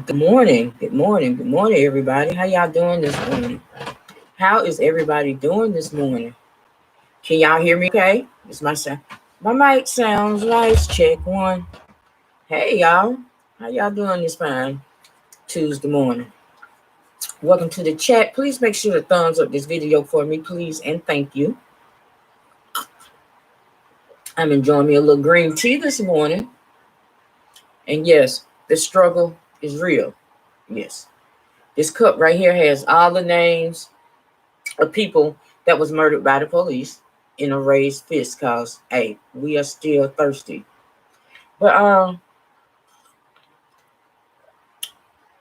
Good morning. Good morning. Good morning, everybody. How y'all doing this morning? How is everybody doing this morning? Can y'all hear me okay? It's my sound. My mic sounds nice. Check one. Hey, y'all. How y'all doing this fine Tuesday morning? Welcome to the chat. Please make sure to thumbs up this video for me, please, and thank you. I'm enjoying me a little green tea this morning. And yes, the struggle is real. Yes. This cup right here has all the names of people that was murdered by the police in a raised fist cause hey, we are still thirsty. But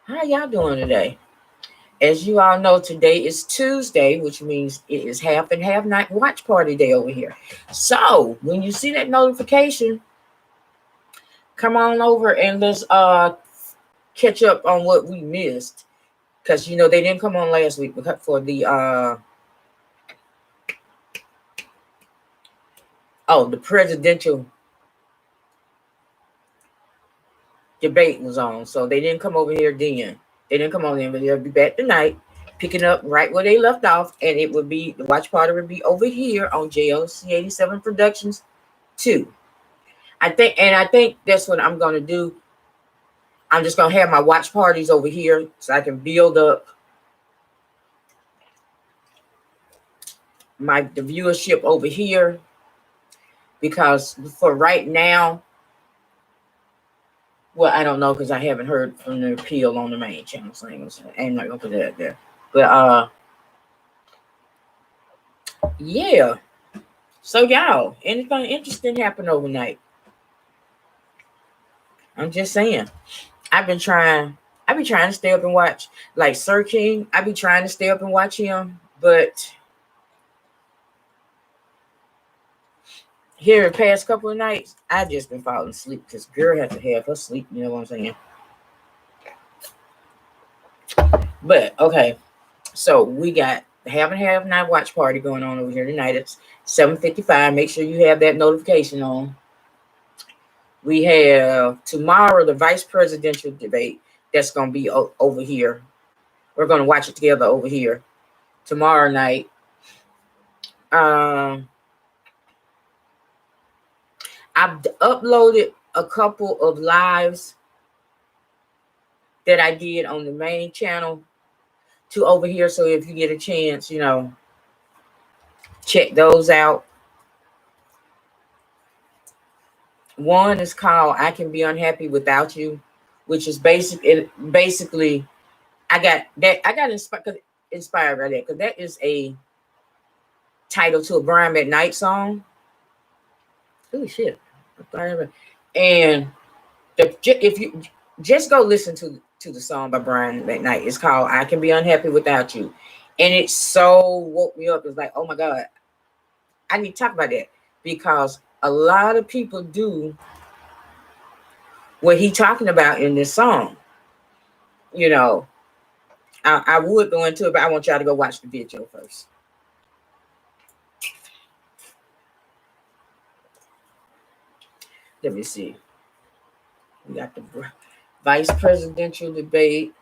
how y'all doing today? As you all know, today is Tuesday, which means it is half and half night watch party day over here. So when you see that notification, come on over and let's catch up on what we missed. Because they didn't come on last week for the presidential debate was on. So they didn't come over here then. They didn't come on in, but they'll be back tonight, picking up right where they left off, and it would be the watch party would be over here on JLC 87 Productions 2. I think that's what I'm gonna do. I'm just gonna have my watch parties over here so I can build up the viewership over here, because for right now, well, I don't know because I haven't heard from the appeal on the main channel, so I'm not gonna put that there. But yeah. So y'all, anything interesting happened overnight? I'm just saying. I've been trying to stay up and watch like Sir King. I be trying to stay up and watch him, but here the past couple of nights, I've just been falling asleep because girl has to have her sleep, you know what I'm saying? But okay, so we got the Have and Have Night watch party going on over here tonight. It's 7:55. Make sure you have that notification on. We have tomorrow the vice presidential debate that's going to be over here. We're going to watch it together over here tomorrow night. I've uploaded a couple of lives that I did on the main channel to over here. So if you get a chance, check those out. One is called I Can Be Unhappy Without You, which is basically I got inspired by that because that is a title to a Brian McKnight song. Holy shit. And if you just go listen to the song by Brian McKnight, it's called I Can Be Unhappy Without You. And it so woke me up. It's like, oh my God, I need to talk about that because a lot of people do what he's talking about in this song. I would go into it, but I want y'all to go watch the video first. Let me see. We got the vice presidential debate.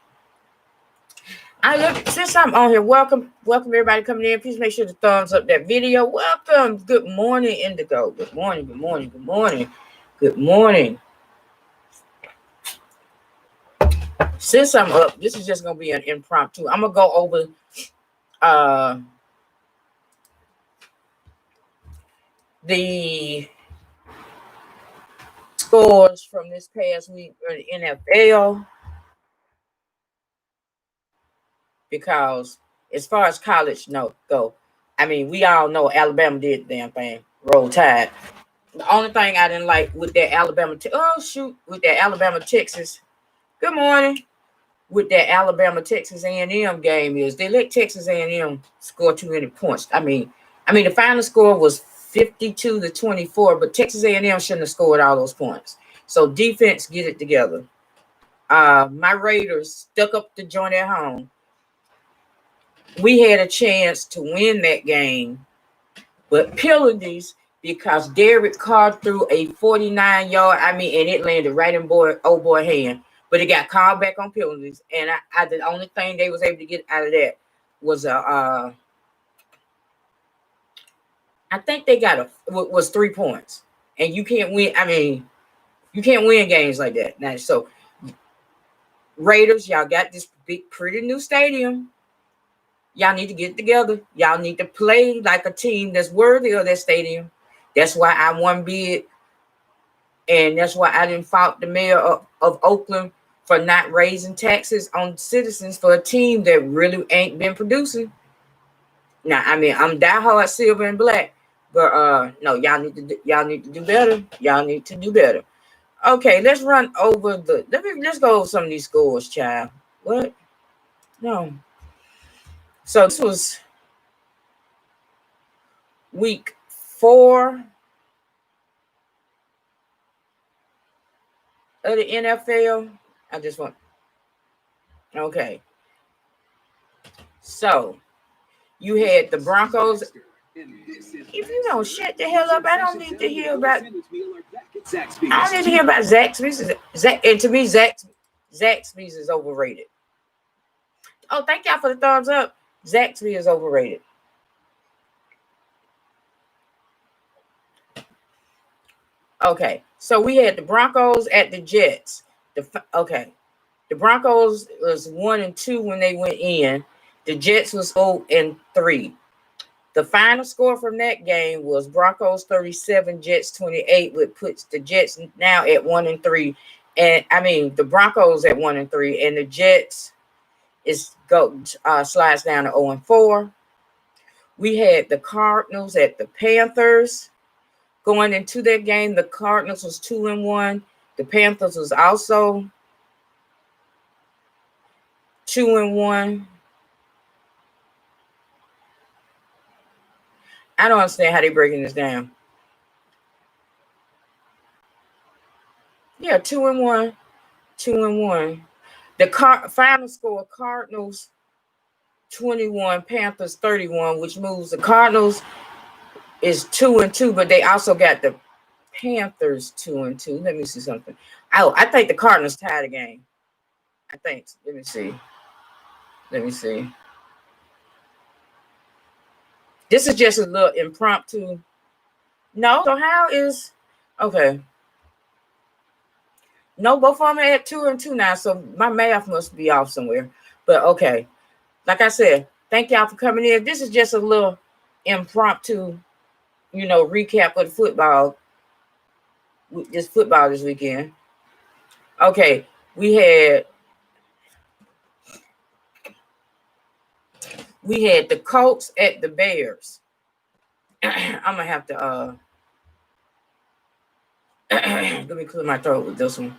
Since I'm on here, welcome everybody coming in. Please make sure to thumbs up that video. Welcome. Good morning, Indigo. Good morning. Good morning. Good morning. Good morning. Since I'm up, this is just gonna be an impromptu. I'm gonna go over the scores from this past week for the NFL, because as far as college go, I mean, we all know Alabama did the damn thing. Roll Tide. The only thing I didn't like with that with that Alabama Texas. Good morning. With that Alabama Texas A&M game is they let Texas A&M score too many points. I mean the final score was 52-24, but Texas A&M shouldn't have scored all those points. So defense, get it together. My Raiders stuck up the joint at home. We had a chance to win that game, but penalties because Derek Carr threw a 49-yard, and it landed right in old boy hand. but it got called back on penalties. And I the only thing they was able to get out of that was I think they got was 3 points. And you can't win. I mean, you can't win games like that. Now, so Raiders, y'all got this big, pretty new stadium. Y'all need to get together. Y'all need to play like a team that's worthy of that stadium. That's why I won bid. And that's why I didn't fault the mayor of Oakland for not raising taxes on citizens for a team that really ain't been producing. Now, I mean, I'm diehard silver and black, but no, y'all need to do better. Y'all need to do better. Okay, let's run over let's go over some of these scores, child. What? No. So this was week 4 of the NFL. I just want. Okay. So you had the Broncos. If you don't shut the hell up, I don't need to hear about. I don't need to hear about Zaxby's. And to me, Zaxby's is overrated. Oh, thank y'all for the thumbs up. Zaxby's is overrated. Okay, so we had the Broncos at the Jets. The Broncos was 1-2 when they went in. The Jets was 0-3. The final score from that game was Broncos 37, Jets 28, which puts the Jets now at 1-3. And I mean the Broncos at 1-3, and the Jets slides down to 0-4. We had the Cardinals at the Panthers. Going into that game, the Cardinals was 2-1. The Panthers was also 2-1. I don't understand how they're breaking this down. Yeah, 2-1. 2-1. The final score, Cardinals 21, Panthers 31, which moves the Cardinals is 2-2, but they also got the Panthers 2-2. Let me see something. Oh, I think the Cardinals tied the game. I think. Let me see. This is just a little impromptu. No, so how is okay? No, both of them are at 2-2 now, so my math must be off somewhere. But okay, like I said, thank y'all for coming in. This is just a little impromptu, recap of the football. Just football this weekend. Okay, we had the Colts at the Bears. I'm gonna have to let me clear my throat with this one.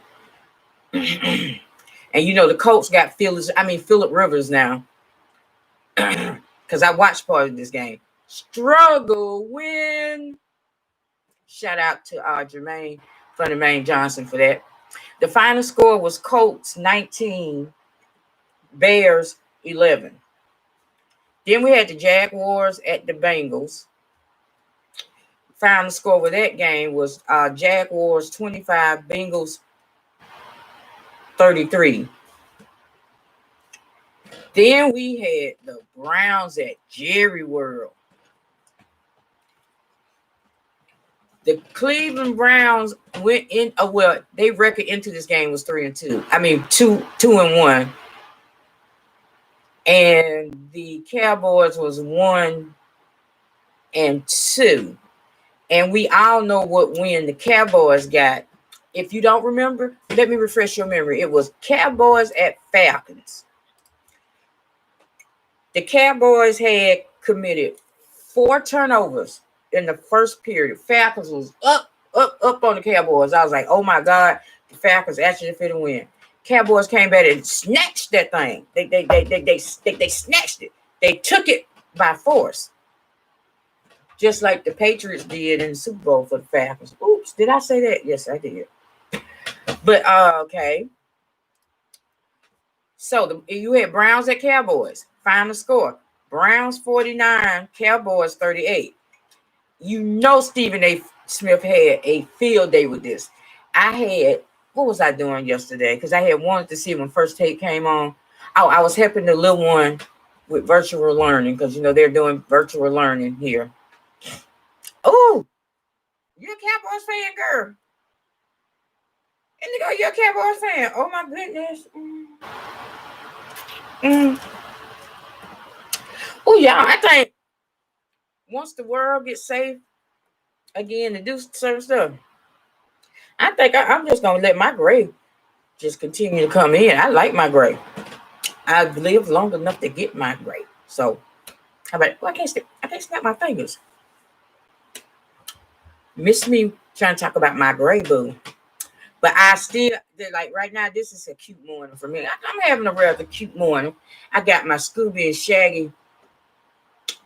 And the Colts got Phillip Rivers now. Because I watched part of this game. Struggle win. Shout out to Jermaine Johnson for that. The final score was Colts 19, Bears 11. Then we had the Jaguars at the Bengals. Final score with that game was Jaguars 25, Bengals 33. Then we had the Browns at Jerry World. The Cleveland Browns went in. They record into this game was 3-2. I mean 2-1. And the Cowboys was 1-2. And we all know what win the Cowboys got. If you don't remember, let me refresh your memory. It was Cowboys at Falcons. The Cowboys had committed 4 turnovers in the first period. Falcons was up on the Cowboys. I was like, oh my God, the Falcons actually fit a win. Cowboys came back and snatched that thing. They snatched it. They took it by force. Just like the Patriots did in the Super Bowl for the Falcons. Oops, did I say that? Yes, I did. But okay. So you had Browns at Cowboys. Final score. Browns 49, Cowboys 38. Stephen A. Smith had a field day with this. I had what was I doing yesterday? Because I had wanted to see when First Take came on. Oh, I was helping the little one with virtual learning because you know they're doing virtual learning here. Oh, you're a Cowboys fan, girl. Indigo, you're a Cowboys fan. Oh my goodness. Oh yeah, I think once the world gets safe again to do certain stuff, I think I'm just gonna let my gray just continue to come in. I like my gray. I've lived long enough to get my gray. So how about well, I can't snap my fingers. Miss me trying to talk about my gray boo. But I still like right now, this is a cute morning for me. I'm having a rather cute morning. I got my Scooby and Shaggy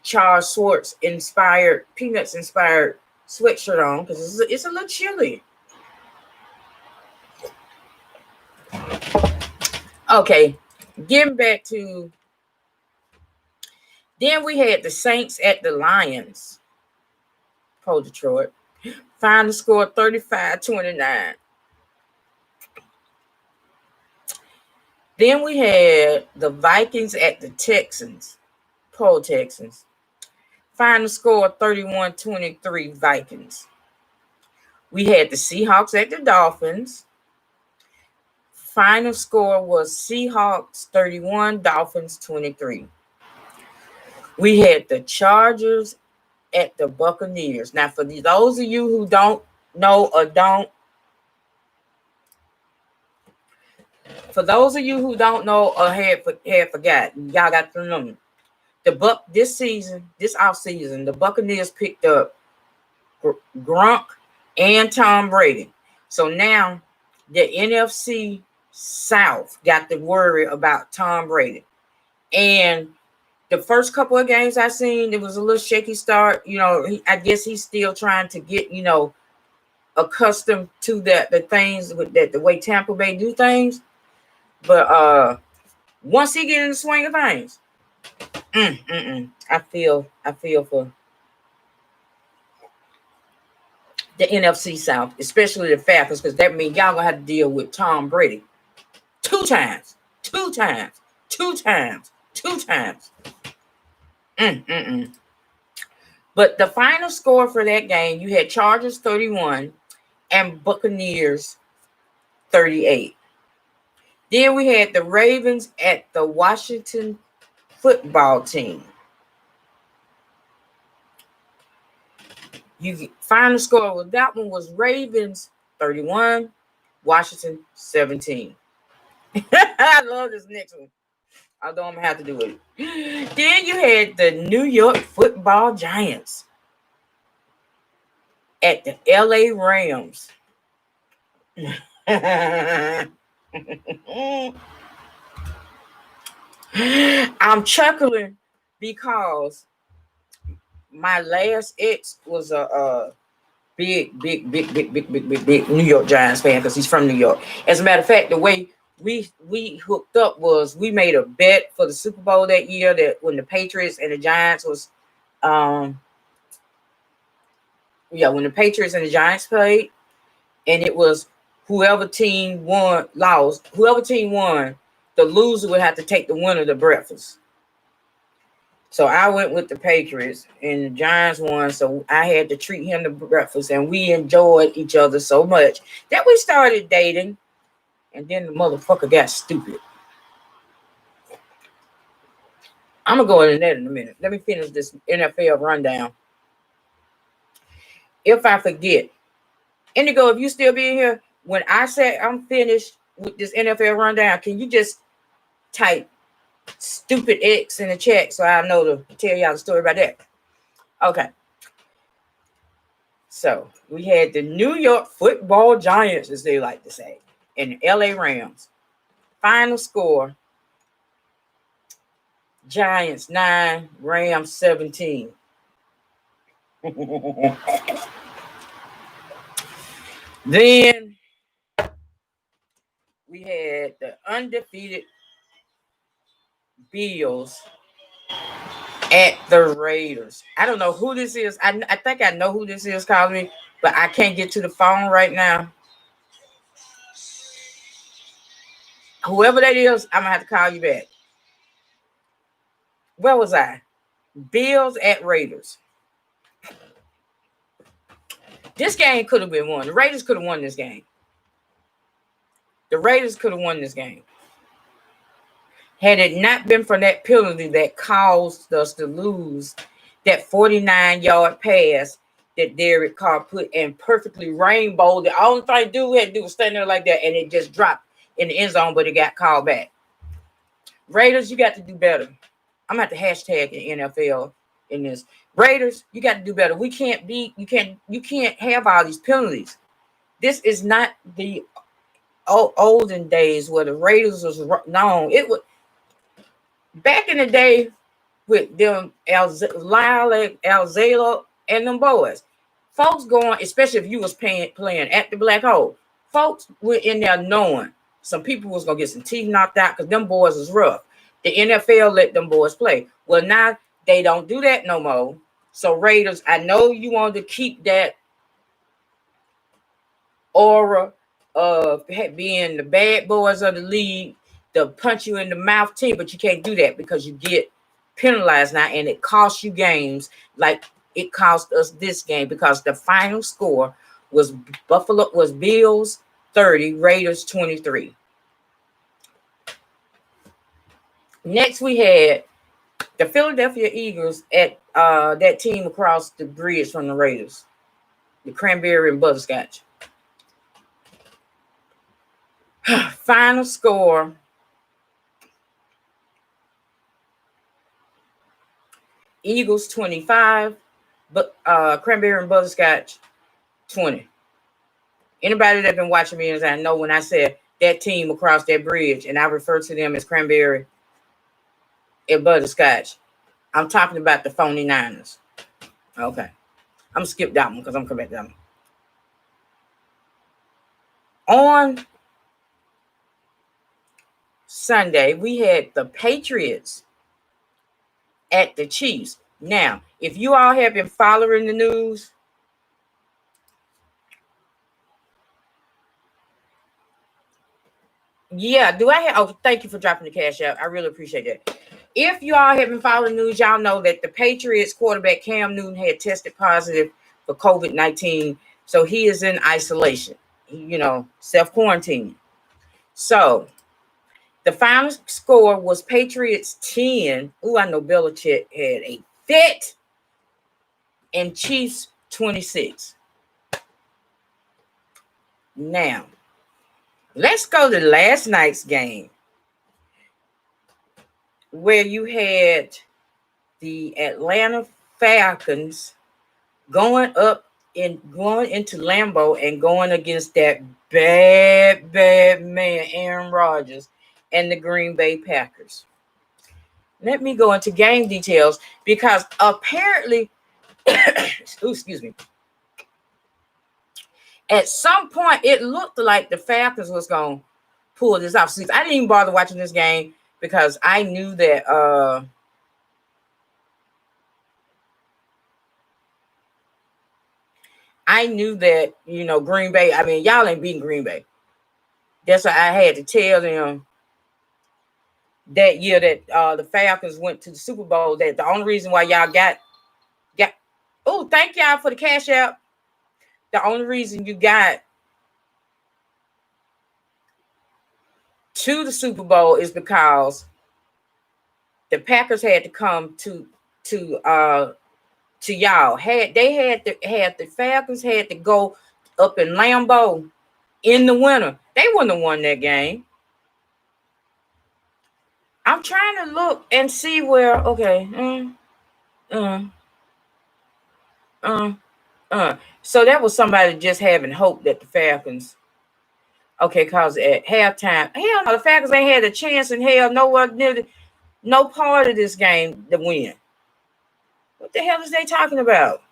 Charles Schwartz inspired, Peanuts inspired sweatshirt on because it's a little chilly. Okay, getting back to then we had the Saints at the Lions. Pro Detroit. Final score 35-29. Then we had the Vikings at the Texans. Pro Texans. Final score 31-23 Vikings. We had the Seahawks at the Dolphins. Final score was Seahawks 31, Dolphins 23. We had the Chargers at the Buccaneers. Now, for those of you who don't know or had forgotten, y'all got to remember this off season, the Buccaneers picked up Gronk and Tom Brady. So now the NFC South got to worry about Tom Brady. And the first couple of games I seen, it was a little shaky start. You know, I guess he's still trying to get, you know, accustomed to the things with that the way Tampa Bay do things. But once he get in the swing of things, I feel for the NFC South, especially the Falcons, because that means y'all gonna have to deal with Tom Brady two times. But the final score for that game, you had Chargers 31 and Buccaneers 38. Then we had the Ravens at the Washington football team. Final score with that one was Ravens 31, Washington 17. I love this next one. Although I'm gonna have to do it. Then you had the New York Football Giants at the LA Rams. I'm chuckling because my last ex was a big New York Giants fan because he's from New York. As a matter of fact, the way we hooked up was we made a bet for the Super Bowl that year that when the Patriots and the Giants was when the Patriots and the Giants played, and it was whoever team won, the loser would have to take the winner to breakfast. So I went with the Patriots and the Giants won, so I had to treat him to breakfast, and we enjoyed each other so much that we started dating, and then the motherfucker got stupid. I'm gonna go into that in a minute. Let me finish this NFL rundown. If I forget, Indigo, if you still be here, when I say I'm finished with this NFL rundown, can you just type stupid X in the chat so I know to tell y'all the story about that? Okay. So we had the New York Football Giants, as they like to say, and the LA Rams. Final score: Giants 9, Rams 17. Then we had the undefeated Bills at the Raiders. I don't know who this is. I think I know who this is calling me, but I can't get to the phone right now. Whoever that is, I'm gonna have to call you back. Where was I? Bills at Raiders. This game could have been won. The Raiders could have won this game. The Raiders could have won this game. Had it not been for that penalty that caused us to lose that 49-yard pass that Derek Carr put in perfectly rainbow. The only thing dude had to do was stand there like that, and it just dropped in the end zone, but it got called back. Raiders, you got to do better. I'm going to have to hashtag the NFL in this. Raiders, you got to do better. You can't have all these penalties. This is not the olden days where the Raiders was known. It was back in the day with them Lyle Alzalo and them boys. Folks going, especially if you was playing at the Black Hole, folks were in there knowing some people was gonna get some teeth knocked out because them boys was rough. The NFL let them boys play. Well, now they don't do that no more. So Raiders, I know you want to keep that aura of being the bad boys of the league, the punch you in the mouth team, but you can't do that because you get penalized now, and it costs you games like it cost us this game because the final score was Bills 30, Raiders 23. Next, we had the Philadelphia Eagles at that team across the bridge from the Raiders, the Cranberry and Butterscotch. Final score, Eagles 25, but Cranberry and Butterscotch 20. Anybody that's been watching me, as I know when I said that team across that bridge, and I refer to them as Cranberry and Butterscotch, I'm talking about the 49ers. Okay. I'm going to skip that one because I'm coming back to that one. On Sunday, we had the Patriots at the Chiefs. Now, if you all have been following the news, yeah, do I have? Oh, thank you for dropping the cash out. I really appreciate that. If you all have been following the news, y'all know that the Patriots quarterback Cam Newton had tested positive for COVID-19, so he is in isolation, self-quarantine. So the final score was Patriots 10. Ooh, I know Belichick had a fit. And Chiefs 26. Now, let's go to last night's game where you had the Atlanta Falcons going into Lambeau and going against that bad man Aaron Rodgers and the Green Bay Packers. Let me go into game details because apparently, excuse me, at some point it looked like the Falcons was going to pull this off. See, I didn't even bother watching this game because I knew that Green Bay, I mean, y'all ain't beating Green Bay. That's why I had to tell them that year that the Falcons went to the Super Bowl, that the only reason why y'all got oh, thank y'all for the cash out. The only reason you got to the Super Bowl is because the Packers had to come to y'all. The Falcons had to go up in Lambeau in the winter. They wouldn't have won that game. I'm trying to look and see where. Okay. So that was somebody just having hope that the Falcons. Okay, cause at halftime, hell no, the Falcons ain't had a chance in hell nowhere near no part of this game to win. What the hell is they talking about?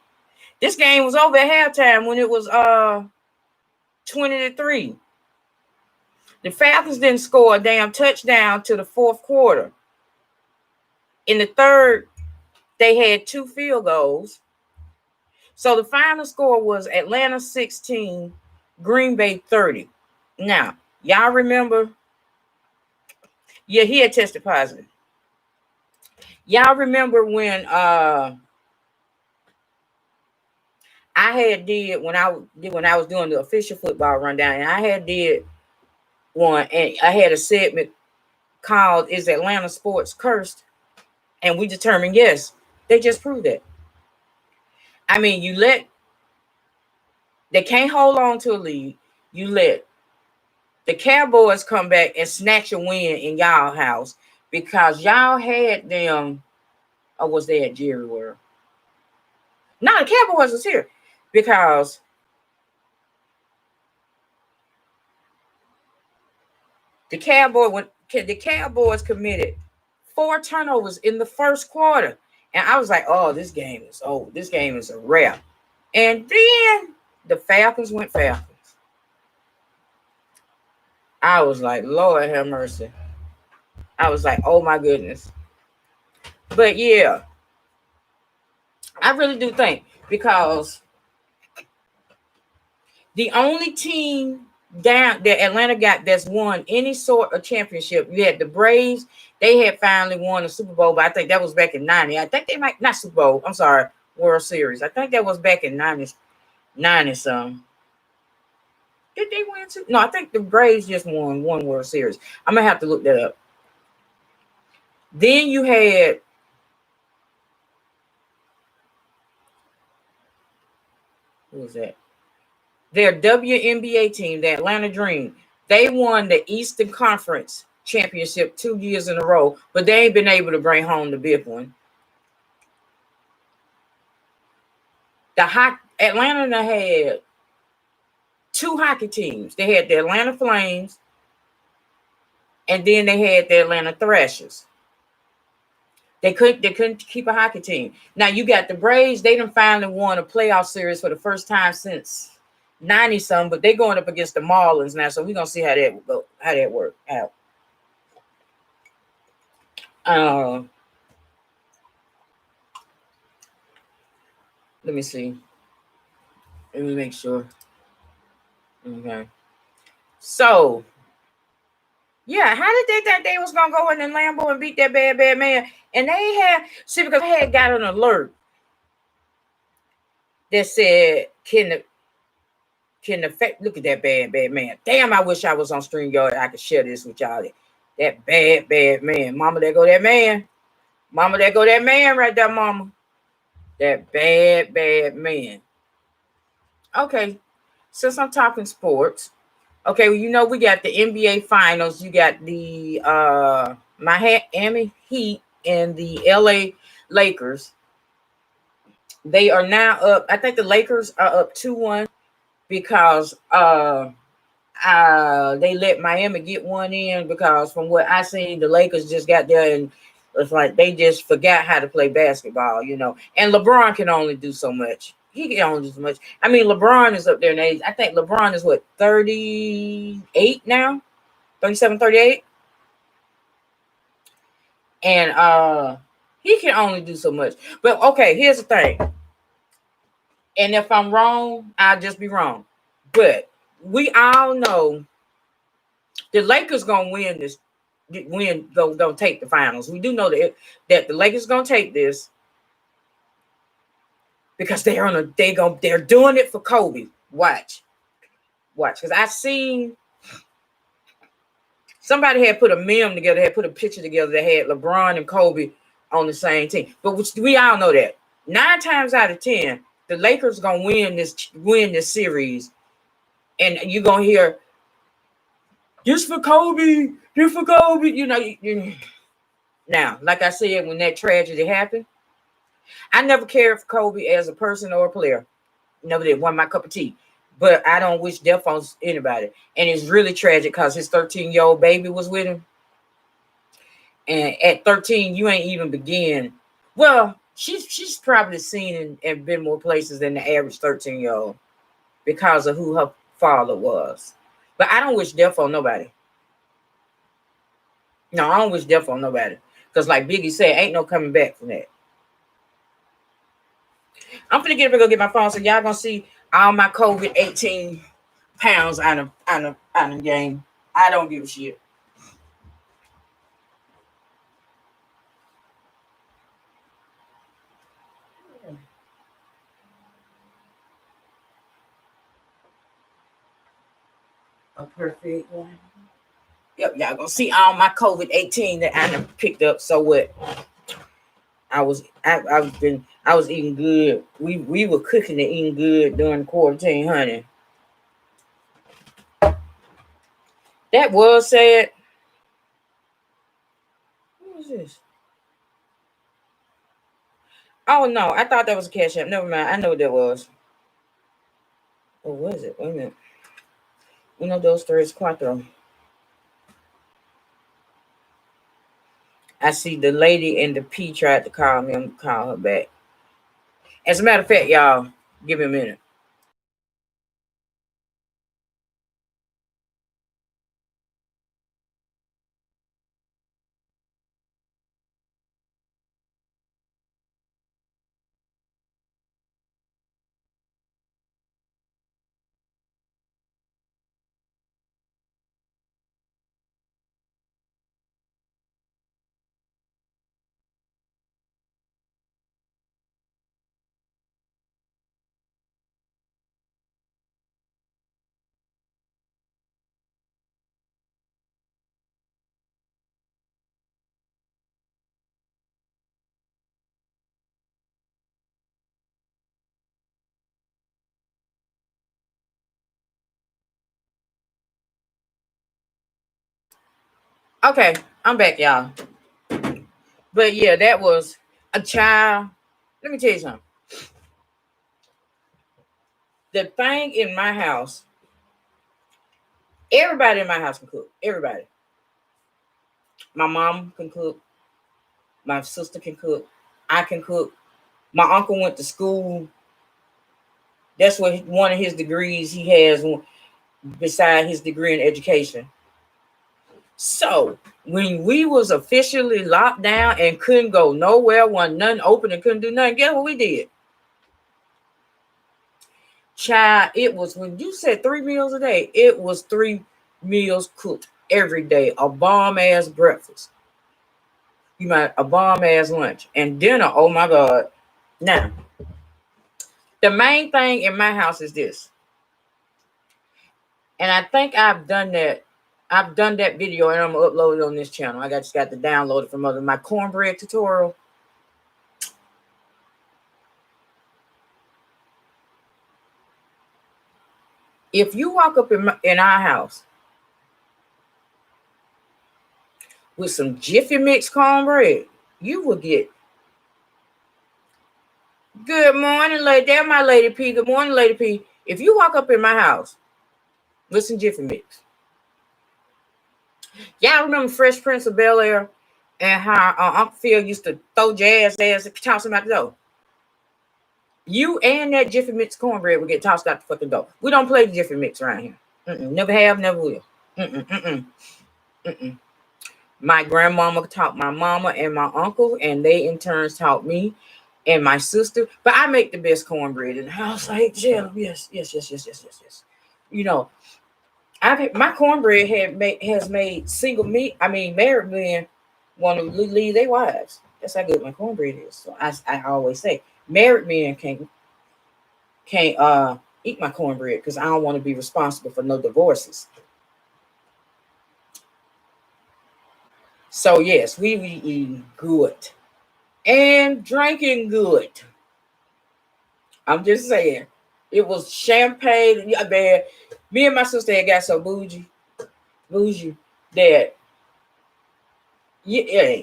This game was over at halftime when it was 20-3. The Falcons didn't score a damn touchdown to the fourth quarter. In the third, they had 2 field goals. So the final score was Atlanta 16, Green Bay 30. Now, y'all remember Yeah, he had tested positive. Y'all remember when I had did when I was doing the official football rundown, and I had did one, and I had a segment called "Is Atlanta Sports Cursed?" And we determined yes, they just proved that. I mean, they can't hold on to a lead. You let the Cowboys come back and snatch a win in y'all house because y'all had them. Or was they at Jerry World? No, the Cowboys was here because the Cowboys committed 4 turnovers in the first quarter, and I was like, "Oh, this game is over. This game is a wrap." And then the Falcons went Falcons. I was like, "Lord have mercy." I was like, "Oh my goodness." But yeah, I really do think because the only team down that Atlanta got that's won any sort of championship, you had the Braves. They had finally won the Super Bowl, but I think that was back in 90. I think they might not Super Bowl. I'm sorry, World Series. I think that was back in 90 some. Did they win two? No, I think the Braves just won one World Series. I'm gonna have to look that up. Then you had who was that? Their WNBA team, the Atlanta Dream. They won the Eastern Conference Championship 2 years in a row, but they ain't been able to bring home the big one. Atlanta had 2 hockey teams. They had the Atlanta Flames, and then they had the Atlanta Thrashers. They couldn't keep a hockey team. Now you got the Braves. They done finally won a playoff series for the first time since 90 some, but they going up against the Marlins now. So we're gonna see how that work out. Let me see. Let me make sure. Okay. So yeah, how did they think they was gonna go in the Lambeau and beat that bad man? And they had because I had got an alert that said, "Can the fact look at that bad man? Damn, I wish I was on StreamYard. I could share this with y'all. That bad man, mama. There go that man, mama. There go that man right there, mama. That bad man." Okay, since I'm talking sports, okay, well, we got the NBA Finals. You got the Miami Heat and the LA Lakers. They are now up. I think the Lakers are up 2-1 because they let Miami get one in because from what I seen, the Lakers just got there and it's like they just forgot how to play basketball, And LeBron can only do so much. He can only do so much. I mean, LeBron is up there in age. I think LeBron is 38 now? 37, 38? And he can only do so much. But okay, here's the thing. And if I'm wrong, I'll just be wrong. But we all know the Lakers gonna win this. Go take the finals. We do know that the Lakers gonna take this because they're doing it for Kobe. Watch, because I seen somebody had put a meme together, had put a picture together that had LeBron and Kobe on the same team. But we all know that 9 times out of 10, the Lakers gonna win this series, and you're gonna hear this for Kobe, this for Kobe. Now, like I said, when that tragedy happened, I never cared for Kobe as a person or a player. Never did. Wasn't my cup of tea. But I don't wish death on anybody. And it's really tragic because his 13-year-old baby was with him. And at 13, you ain't even begin. Well, she's probably seen and been more places than the average 13-year-old because of who her father was. But I don't wish death on nobody. No, I don't wish death on nobody. Because like Biggie said, ain't no coming back from that. I'm gonna go get my phone, so y'all gonna see all my COVID 18 pounds on a game. I don't give a shit. A perfect one. Yep, y'all gonna see all my COVID-18 that I done picked up. So what? I was eating good. We were cooking and eating good during quarantine, honey. That was said. What was this? Oh no, I thought that was a Cash App. Never mind. I know what that was. Oh, what is it? Wait a minute. Uno, dos, tres, cuatro. I see the lady in the P tried to call me. I'm gonna call her back. As a matter of fact, y'all, give me a minute. Okay, I'm back, y'all. But yeah, that was a child. Let me tell you something. The thing in my house, everybody in my house can cook. Everybody. My mom can cook. My sister can cook. I can cook. My uncle went to school. That's what one of his degrees he has beside his degree in education. So when we was officially locked down and couldn't go nowhere, wasn't nothing open and couldn't do nothing, guess what we did? Child, it was when you said 3 meals a day, it was 3 meals cooked every day. A bomb ass breakfast. You might a bomb ass lunch and dinner. Oh my God. Now, the main thing in my house is this. And I think I've done that. I've done that video and I'm gonna upload it on this channel. I just got to download it from my cornbread tutorial. If you walk up in our house with some Jiffy Mix cornbread, you will get. Good morning, lady. There, my Lady P. Good morning, Lady P. If you walk up in my house with some Jiffy Mix, y'all remember Fresh Prince of Bel-Air and how Uncle Phil used to throw jazz ass and toss him out the door? You and that Jiffy Mix cornbread will get tossed out the fucking door. We don't play Jiffy Mix around here. Never have, never will. My grandmama taught my mama and my uncle, and they in turns taught me and my sister. But I make the best cornbread in the house. I hate to tell them. Yes. You know, my cornbread has made married men want to leave their wives. That's how good my cornbread is. So I always say married men can't eat my cornbread because I don't want to be responsible for no divorces. So yes, we eating good and drinking good. I'm just saying, it was champagne. Yeah, man. Me and my sister had got so bougie that yeah,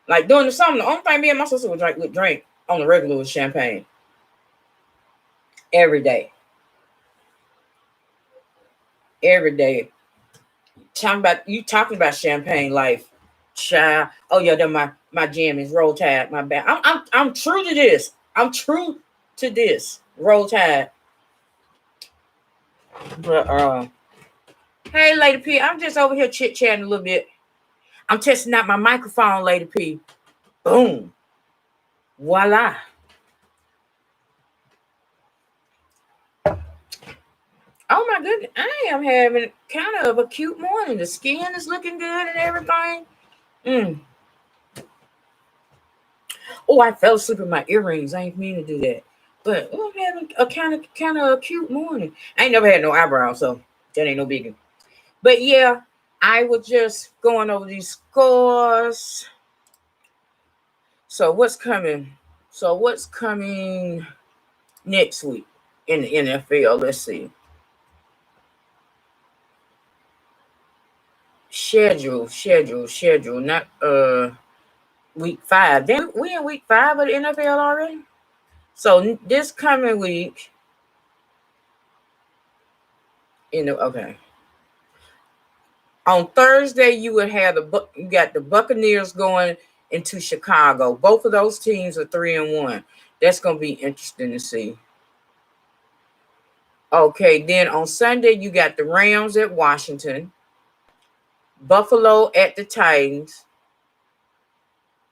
like during the summer, the only thing me and my sister would drink on the regular was champagne every day, every day. Talking about champagne life, child. Oh yeah, then my jam is Roll Tide. My bad. I'm true to this. I'm true to this. Roll Tide. But hey, Lady P, I'm just over here chit chatting a little bit. I'm testing out my microphone, Lady P. Boom. Voila. Oh my goodness. I am having kind of a cute morning. The skin is looking good and everything. Oh, I fell asleep with my earrings. I ain't mean to do that. But I'm having a kind of a cute morning. I ain't never had no eyebrows, so That ain't no biggie. But yeah, I was just going over these scores. So what's coming? What's coming next week in the NFL? Let's see. Schedule. Not week 5. Then we in week 5 of the NFL already. So this coming week, okay. On Thursday, you would have you got the Buccaneers going into Chicago. Both of those teams are 3-1. That's gonna be interesting to see. Okay, then on Sunday, you got the Rams at Washington, Buffalo at the Titans,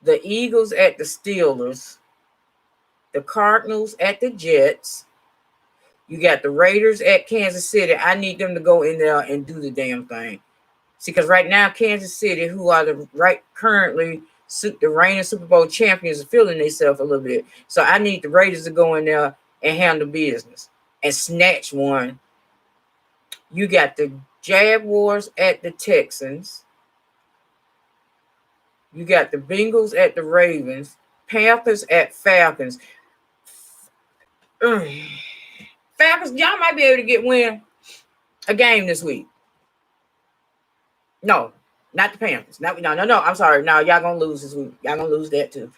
the Eagles at the Steelers, the Cardinals at the Jets. You got the Raiders at Kansas City. I need them to go in there and do the damn thing. See, because right now, Kansas City, who are currently the reigning Super Bowl champions, are feeling themselves a little bit. So I need the Raiders to go in there and handle business and snatch one. You got the Jaguars at the Texans. You got the Bengals at the Ravens. Panthers at Falcons. Falcons, y'all might be able to win a game this week. No, not the Panthers. No. I'm sorry. No, y'all gonna lose this week. Y'all gonna lose that too.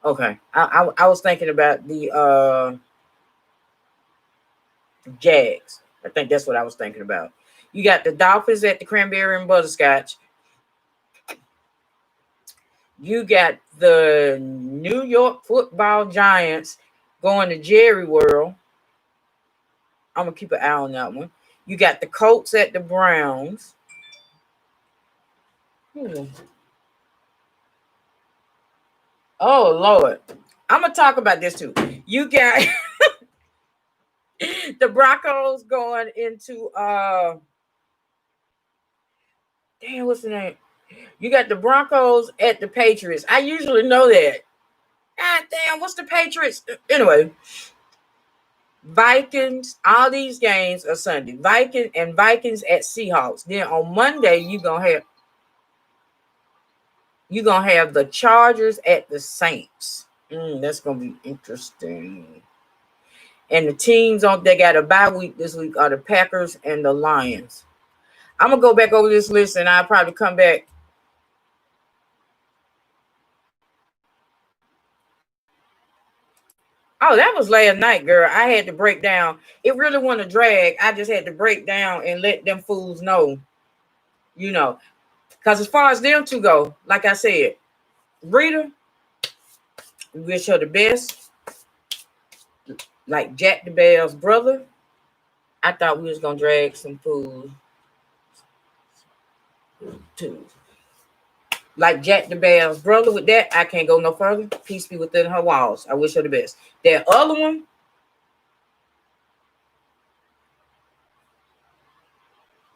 Okay. I was thinking about the Jags. I think that's what I was thinking about. You got the Dolphins at the Cranberry and Butterscotch. You got the New York Football Giants going to Jerry World. I'm gonna keep an eye on that one. You got the Colts at the Browns. Oh Lord, I'm gonna talk about this too. You got the Broncos going into damn, what's the name? You got the Broncos at the Patriots. I usually know that. God damn, what's the Patriots? Anyway, Vikings. All these games are Sunday. Vikings at Seahawks. Then on Monday, you're gonna have the Chargers at the Saints. That's gonna be interesting. And the teams that got a bye week this week are the Packers and the Lions. I'm gonna go back over this list and I'll probably come back. Oh, that was last night, girl. I had to break down. It really wasn't a drag. I just had to break down and let them fools know, because as far as them two go, like I said, Rita, we wish her the best. Like Jack the Bear's brother, I thought we was gonna drag some fools too. Like Jack the Bear's brother, with that, I can't go no further. Peace be within her walls. I wish her the best. That other one,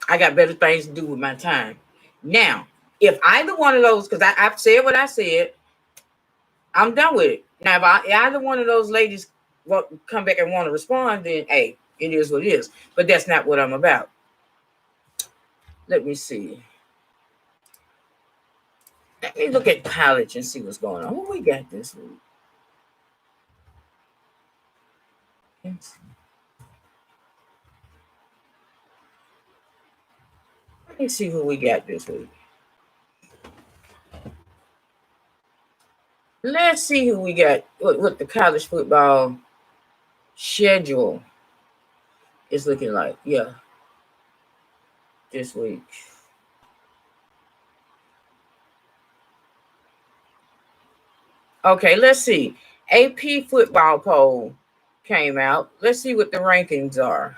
I got better things to do with my time. Now, if either one of those, because I've said what I said, I'm done with it. Now, if either one of those ladies come back and want to respond, then hey, it is what it is. But that's not what I'm about. Let me see. Let me look at college and see what's going on. What we got this week? Let me see who we got this week. Let's see who we got. What the college football schedule is looking like. Yeah, this week. Okay, let's see. AP football poll came out. Let's see what the rankings are.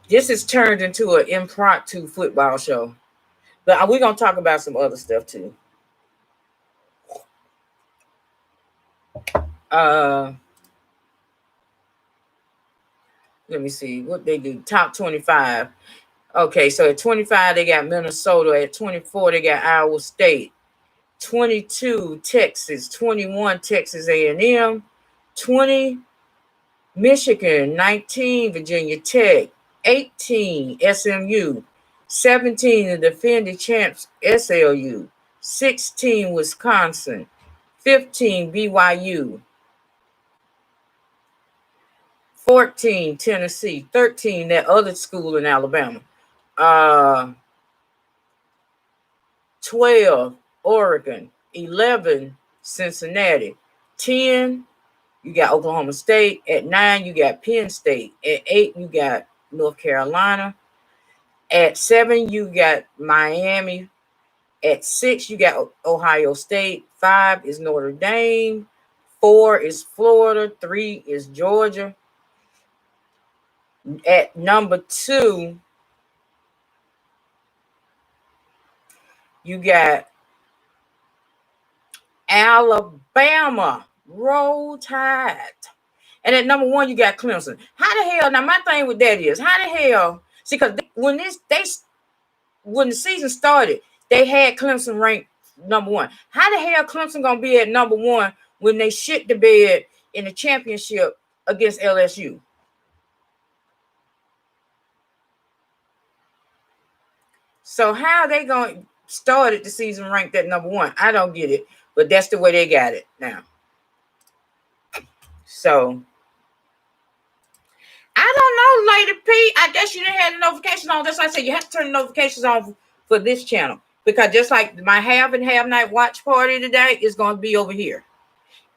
This has turned into an impromptu football show. But we're going to talk about some other stuff too. Let me see what they do. Top 25. Okay, so at 25, they got Minnesota. At 24, they got Iowa State. 22, Texas. 21, Texas A&M. 20, Michigan, 19, Virginia Tech, 18, SMU, 17, the defending champs, SLU, 16, Wisconsin, 15, BYU, 14, Tennessee, 13, that other school in Alabama, 12, Oregon, 11, Cincinnati, 10, you got Oklahoma State. At 9, you got Penn State. At 8, you got North Carolina. At 7, you got Miami. At 6, you got Ohio State. 5 is Notre Dame. 4 is Florida. 3 is Georgia. At number 2, you got Alabama. Roll Tide. And at number 1, you got Clemson. How the hell? Now, my thing with that is, how the hell? See, because when the season started, they had Clemson ranked number 1. How the hell Clemson gonna be at number 1 when they shit the bed in the championship against LSU? So how they gonna started the season ranked at number 1? I don't get it, but that's the way they got it now. So I don't know, Lady P. I guess you didn't have the notification on. That's why I said you have to turn the notifications on for this channel, because just like my have and have not watch party today is going to be over here,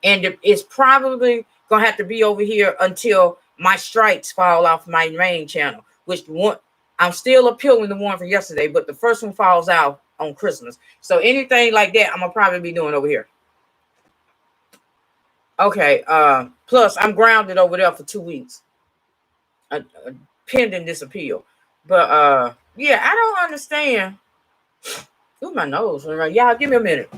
and it's probably going to have to be over here until my strikes fall off my main channel, which one I'm still appealing the one from yesterday, but the first one falls out on Christmas. So anything like that, I'm gonna probably be doing over here. Okay. Plus I'm grounded over there for 2 weeks. Pending this appeal. But yeah, I don't understand. Ooh, my nose. Y'all give me a minute.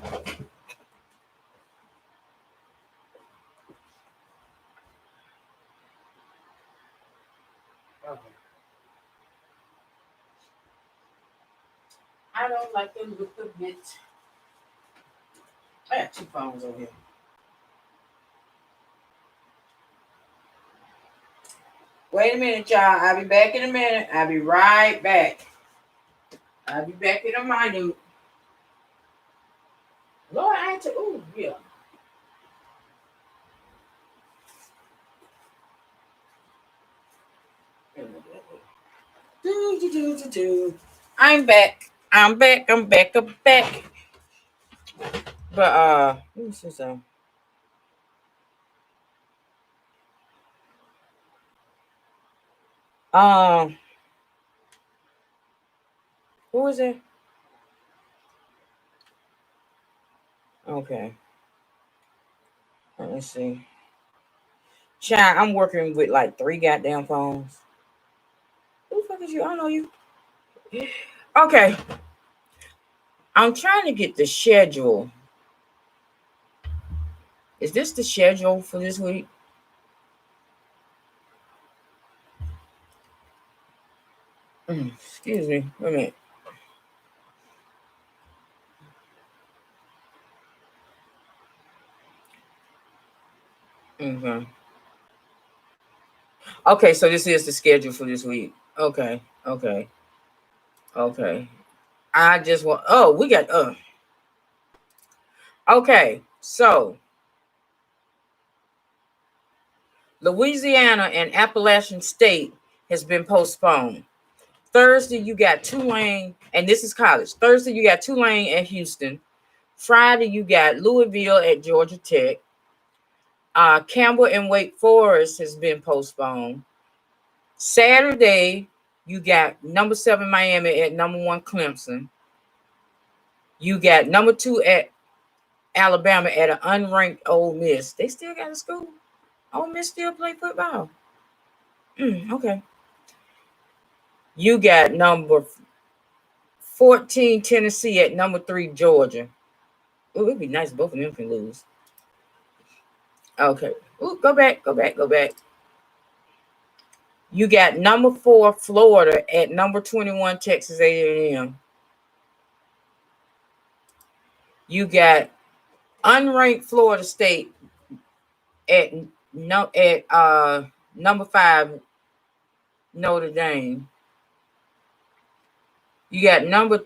I don't like them with the bit. I have 2 phones over here. Wait a minute, y'all. I'll be back in a minute. I'll be right back. I'll be back in a minute. Lord, I ain't ooh, yeah. I'm back. I'm back. I'm back. I'm back. But let me see something. Who is it? Okay. Let me see. Child, I'm working with like 3 goddamn phones. Who the fuck is you? I don't know you. Okay. I'm trying to get the schedule. Is this the schedule for this week? Excuse me. Wait a minute. Okay. Okay, so this is the schedule for this week. Okay. Okay. Okay. I just want we got okay, so Louisiana and Appalachian State has been postponed. Thursday, you got Tulane, and this is college. Thursday, you got Tulane at Houston. Friday, you got Louisville at Georgia Tech. Campbell and Wake Forest has been postponed. Saturday, you got number 7 Miami at number 1 Clemson. You got number 2 at Alabama at an unranked Ole Miss. They still got a school. Ole Miss still play football. Okay. You got number 14 Tennessee at number 3 Georgia. Oh, it'd be nice if both of them can lose. Okay. Ooh, go back. You got number 4 Florida at number 21 Texas A&M. You got unranked Florida State at Number 5, Notre Dame. You got number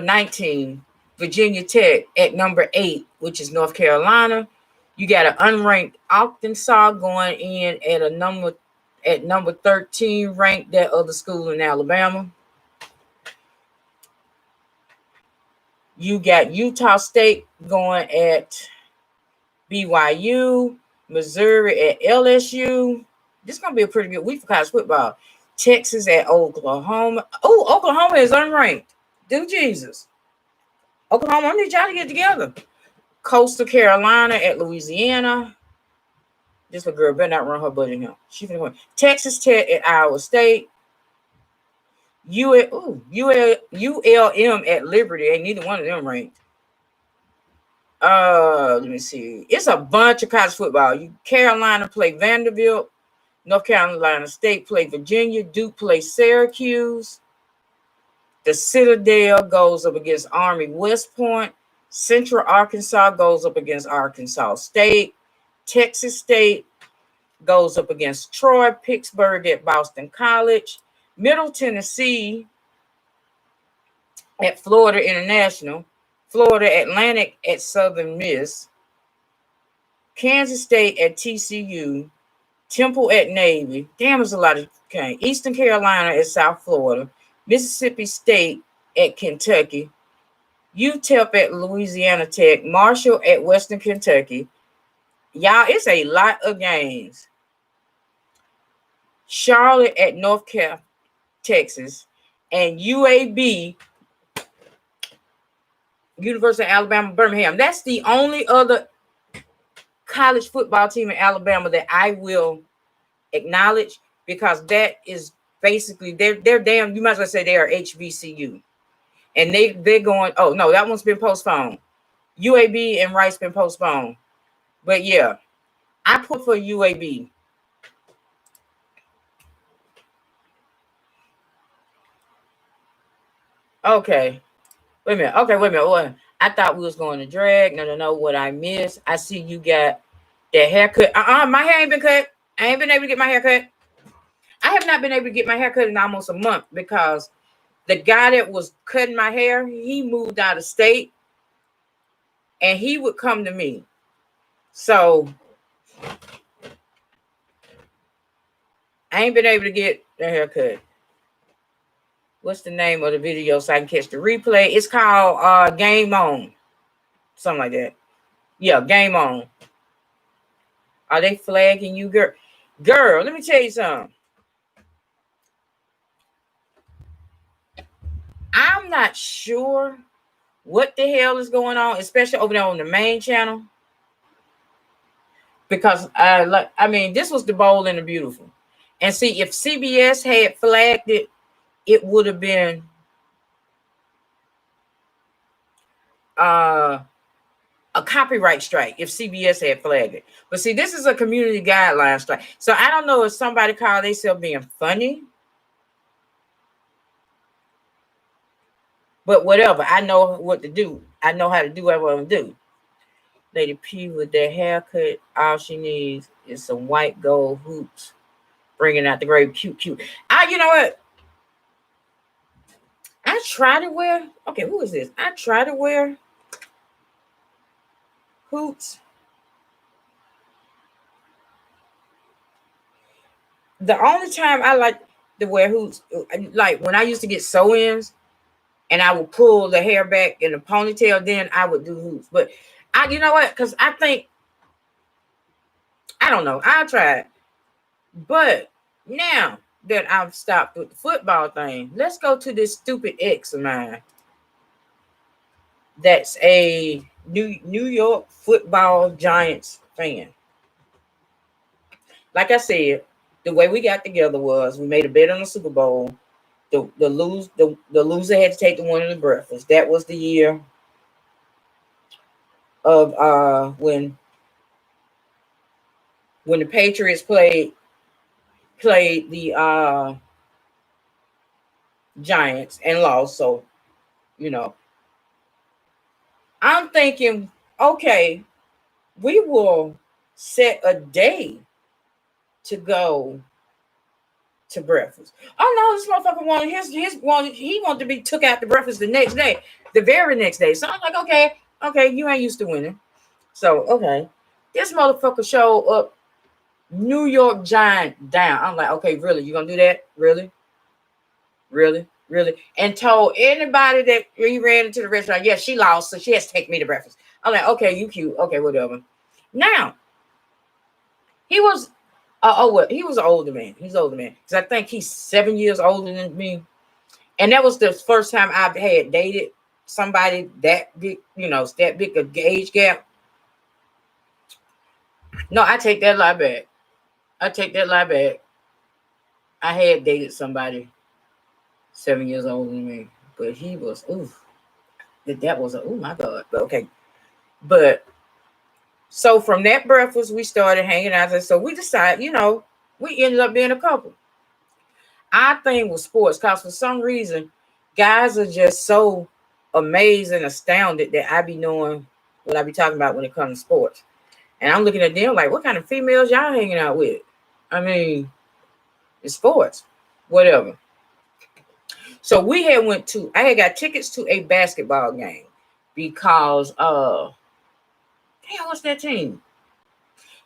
19, Virginia Tech at number 8, which is North Carolina. You got an unranked Arkansas going in at number 13, ranked that other school in Alabama. You got Utah State going at BYU, Missouri at LSU. This is going to be a pretty good week for college football. Texas at Oklahoma. Oh, Oklahoma is unranked. Do Jesus. Oklahoma, I need y'all to get together. Coastal Carolina at Louisiana. This little girl better not run her butt in here. She finna win. Texas Tech at Iowa State. ULM at Liberty. Ain't neither one of them ranked. Let me see. It's a bunch of college football. Carolina play Vanderbilt. North Carolina State play Virginia. Duke play Syracuse. The Citadel goes up against Army West Point. Central Arkansas goes up against Arkansas State. Texas State goes up against Troy. Pittsburgh at Boston College. Middle Tennessee at Florida International. Florida Atlantic at Southern Miss. Kansas State at TCU. Temple at Navy. Damn, there's a lot of okay. Eastern Carolina at South Florida. Mississippi State at Kentucky. UTEP at Louisiana Tech. Marshall at Western Kentucky. Y'all, it's a lot of games. Charlotte at North Texas. And UAB, University of Alabama, Birmingham. That's the only other college football team in Alabama that I will acknowledge, because that is basically they're damn. You might as well say they are HBCU, and they're going. Oh no, that one's been postponed. UAB and Rice been postponed, but yeah, I put for UAB. Okay, wait a minute. Okay, wait a minute. What? I thought we was going to drag. No. What I missed? I see you got that haircut. My hair ain't been cut. I ain't been able to get my hair cut. I have not been able to get my hair cut in almost a month because the guy that was cutting my hair, he moved out of state, and he would come to me. So I ain't been able to get the haircut. What's the name of the video so I can catch the replay? It's called Game On. Something like that. Yeah, Game On. Are they flagging you, girl? Girl, let me tell you something. I'm not sure what the hell is going on, especially over there on the main channel. Because this was the Bold and the Beautiful. And see, if CBS had flagged it, it would have been a copyright strike if CBS had flagged it. But see, this is a community guideline strike. So I don't know if somebody called themselves being funny. But whatever, I know what to do. I know how to do what I want to do. Lady P with that haircut, all she needs is some white gold hoops. Bringing out the grave, cute. You know what? I try to wear. Okay, who is this? I try to wear hoops. The only time I like to wear hoops, like when I used to get sew-ins, and I would pull the hair back in a ponytail, then I would do hoops. But you know what? Because I think, I don't know. I'll try it. But now that I've stopped with the football thing, let's go to this stupid ex of mine. That's a New York Football Giants fan. Like I said, the way we got together was we made a bet on the Super Bowl. The loser had to take the one in the breakfast. That was the year of when the Patriots played the Giants and lost. So, you know, I'm thinking, okay, we will set a day to go to breakfast. Oh no, this motherfucker wanted he wanted to be took out to breakfast the next day, the very next day. So I'm like, okay, you ain't used to winning. So okay. This motherfucker showed up New York Giant down. I'm like, okay, really? You gonna do that? Really? Really? Really? And told anybody that he ran into the restaurant, yeah, she lost, so she has to take me to breakfast. I'm like, okay, you cute. Okay, whatever. Now, he was he was an older man. He's an older man. Because I think he's 7 years older than me. And that was the first time I've had dated somebody that big, that big a age gap. No, I take that lie back. I had dated somebody 7 years older than me, but he was that was oh my god. But okay, but so from that breakfast we started hanging out, and so we decided, we ended up being a couple. Our thing was sports, cause for some reason, guys are just so amazed and astounded that I be knowing what I be talking about when it comes to sports, and I'm looking at them like, what kind of females y'all hanging out with? I mean, it's sports, whatever. So I had got tickets to a basketball game because what's that team?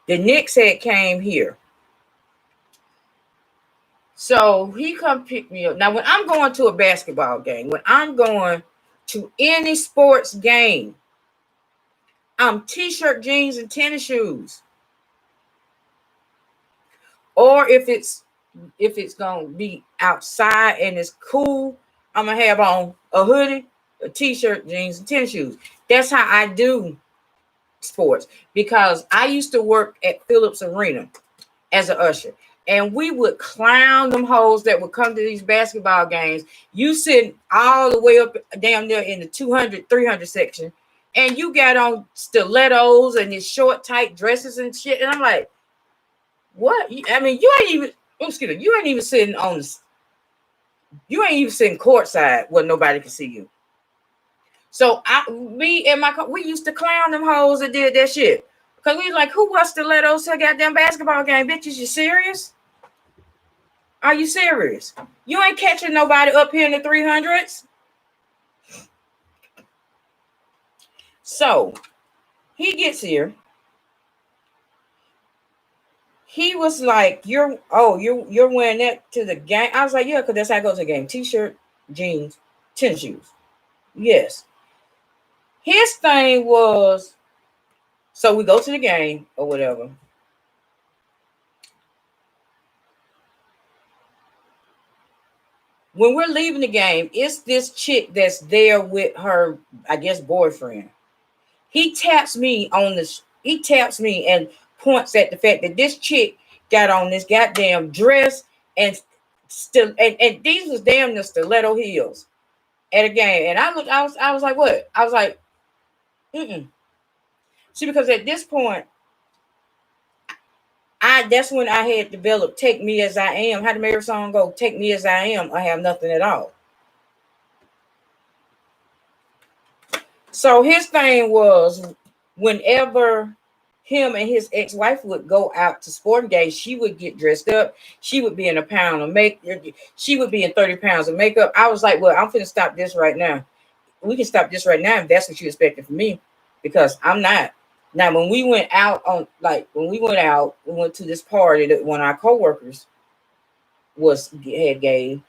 The Knicks had came here. So he come pick me up. Now, when I'm going to a basketball game, when I'm going to any sports game, I'm t-shirt, jeans, and tennis shoes. Or if it's gonna be outside and it's cool, I'm gonna have on a hoodie, a t-shirt, jeans, and tennis shoes. That's how I do sports, because I used to work at Phillips Arena as an usher, and we would clown them hoes that would come to these basketball games. You sitting all the way up down there in the 200, 300 section, and you got on stilettos and these short, tight dresses and shit, and I'm like, what? I mean, you ain't even sitting courtside where nobody can see you. So we used to clown them hoes that did that shit. Because we was like, who wants stilettos to a goddamn basketball game? Bitches, you serious? Are you serious? You ain't catching nobody up here in the 300s. So he gets here. He was like, you're wearing that to the game? I was like, yeah, because that's how I go to the game. T-shirt, jeans, tennis shoes. Yes. His thing was, so we go to the game or whatever. When we're leaving the game, it's this chick that's there with her, I guess, boyfriend. He taps me and points at the fact that this chick got on this goddamn dress and these was damn the stiletto heels at a game. And I was like, what? I was like, See, because at this point, that's when I had developed Take Me As I Am. How the Mary song go? Take Me As I Am, I have nothing at all. So his thing was, whenever him and his ex-wife would go out to sporting days, she would get dressed up. She would be in a pound of makeup. She would be in 30 pounds of makeup. I was like, well, I'm finna stop this right now. We can stop this right now if that's what you expected from me, because I'm not. Now, when we went we went to this party that one of our coworkers had gave.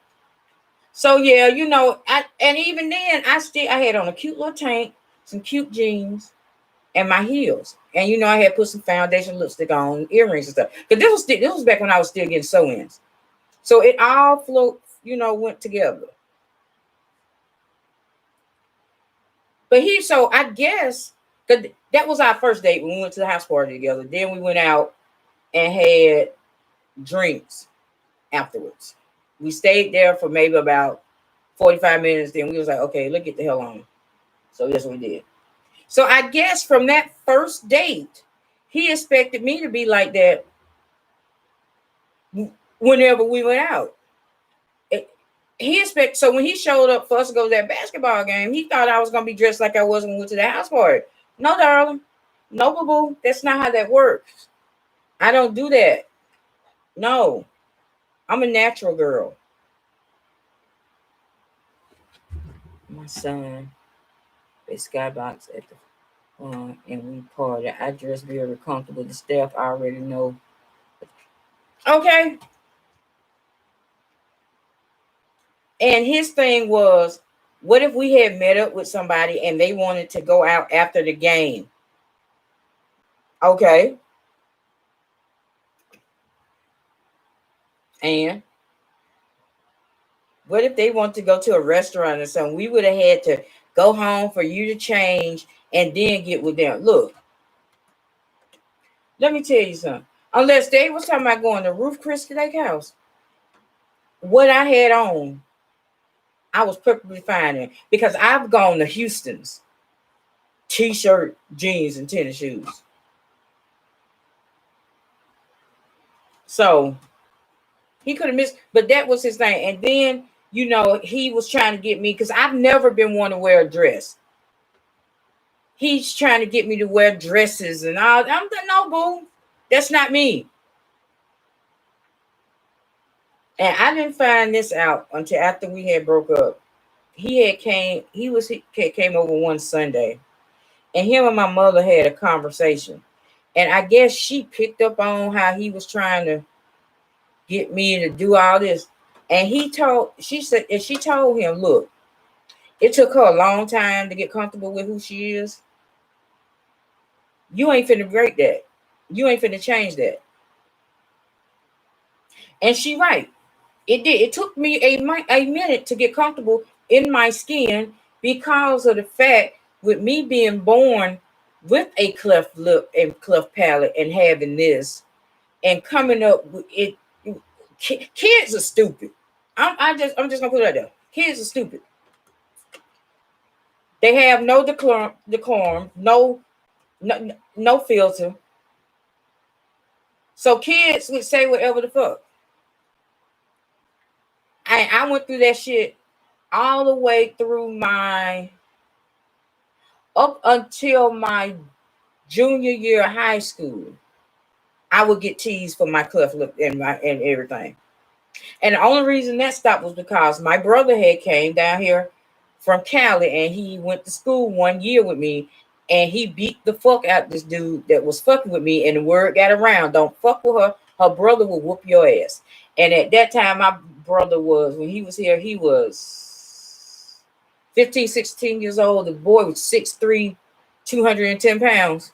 So yeah, and even then I had on a cute little tank, some cute jeans, and my heels. And I had put some foundation, lipstick on, earrings and stuff. But this was back when I was still getting sew-ins. So it all went together. But I guess that was our first date when we went to the house party together. Then we went out and had drinks afterwards. We stayed there for maybe about 45 minutes. Then we was like, okay, let's get the hell on. So that's what we did. So I guess from that first date, he expected me to be like that whenever we went out. So when he showed up for us to go to that basketball game, he thought I was going to be dressed like I was when we went to the house party. No, darling. No, boo-boo. That's not how that works. I don't do that. No, I'm a natural girl. My son, a skybox at the and we party. I dress very comfortable. The staff already know. Okay. And his thing was, what if we had met up with somebody and they wanted to go out after the game? Okay. And what if they want to go to a restaurant or something? We would have had to go home for you to change and then get with them. Look, let me tell you something. Unless they was talking about going to Ruth Chris Lake House, what I had on, I was perfectly fine in because I've gone to Houston's t-shirt, jeans, and tennis shoes. So he could have missed, but that was his thing. And then, he was trying to get me because I've never been one to wear a dress. He's trying to get me to wear dresses and all. I'm the no, boo. That's not me. And I didn't find this out until after we had broke up. He came over one Sunday, and him and my mother had a conversation. And I guess she picked up on how he was trying to get me to do all this. And she told him, look, it took her a long time to get comfortable with who she is. You ain't finna break that. You ain't finna change that. And she right. It did. It took me a minute to get comfortable in my skin because of the fact with me being born with a cleft lip and cleft palate and having this and coming up with it. Kids are stupid. I'm just gonna put it out there. Kids are stupid. They have no decorum, no filter. So kids would say whatever the fuck. I went through that shit all the way through up until my junior year of high school. I would get teased for my cleft lip and everything. And the only reason that stopped was because my brother had came down here from Cali and he went to school 1 year with me and he beat the fuck out this dude that was fucking with me, and the word got around, don't fuck with her. Her brother will whoop your ass. And at that time, my brother when he was here, he was 15, 16 years old. The boy was 6'3", 210 pounds.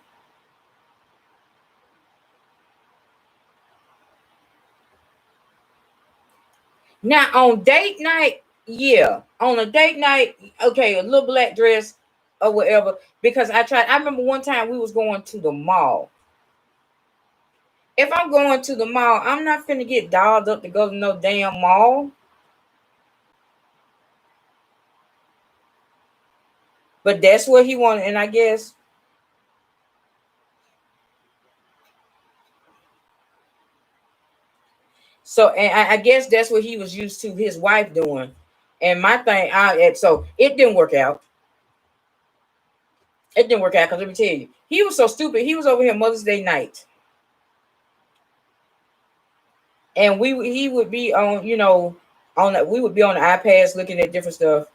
Now on date night, yeah, on a date night, okay, a little black dress or whatever. Because I remember one time we was going to the mall. If I'm going to the mall, I'm not finna get dolled up to go to no damn mall. But that's what he wanted, and I guess. So, and I guess that's what he was used to his wife doing. And my thing, so it didn't work out. It didn't work out because let me tell you, he was so stupid. He was over here Mother's Day night. And he would be on, we would be on the iPads looking at different stuff.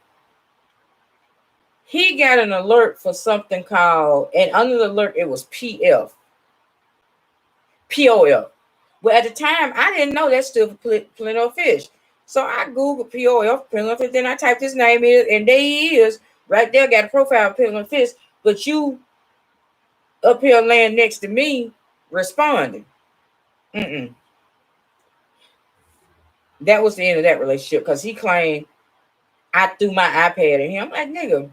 He got an alert for something called, and under the alert, it was POF. Well, at the time, I didn't know that stood for plenty of fish. So I Googled POF, plenty of fish, then I typed his name in, and there he is, right there, got a profile of plenty of fish, but you up here laying next to me responding. That was the end of that relationship because he claimed I threw my iPad at him. I'm like, nigga,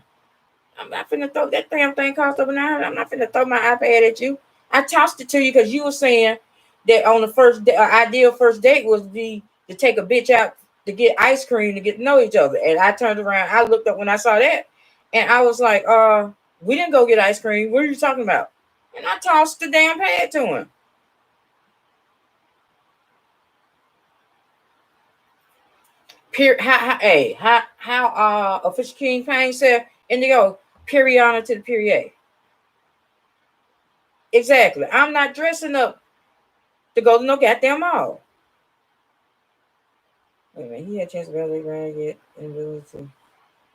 I'm not finna throw that damn thing cost over $900. I'm not finna throw my iPad at you. I tossed it to you because you were saying that on the first ideal first date was to take a bitch out to get ice cream to get to know each other. And I turned around, I looked up when I saw that, and I was like, we didn't go get ice cream. What are you talking about? And I tossed the damn pad to him. How Official King Payne said, and they go, Periana to the Perrier. Exactly. I'm not dressing up to go to no goddamn mall. Wait a minute. He had a chance to validate Ryan yet and ability to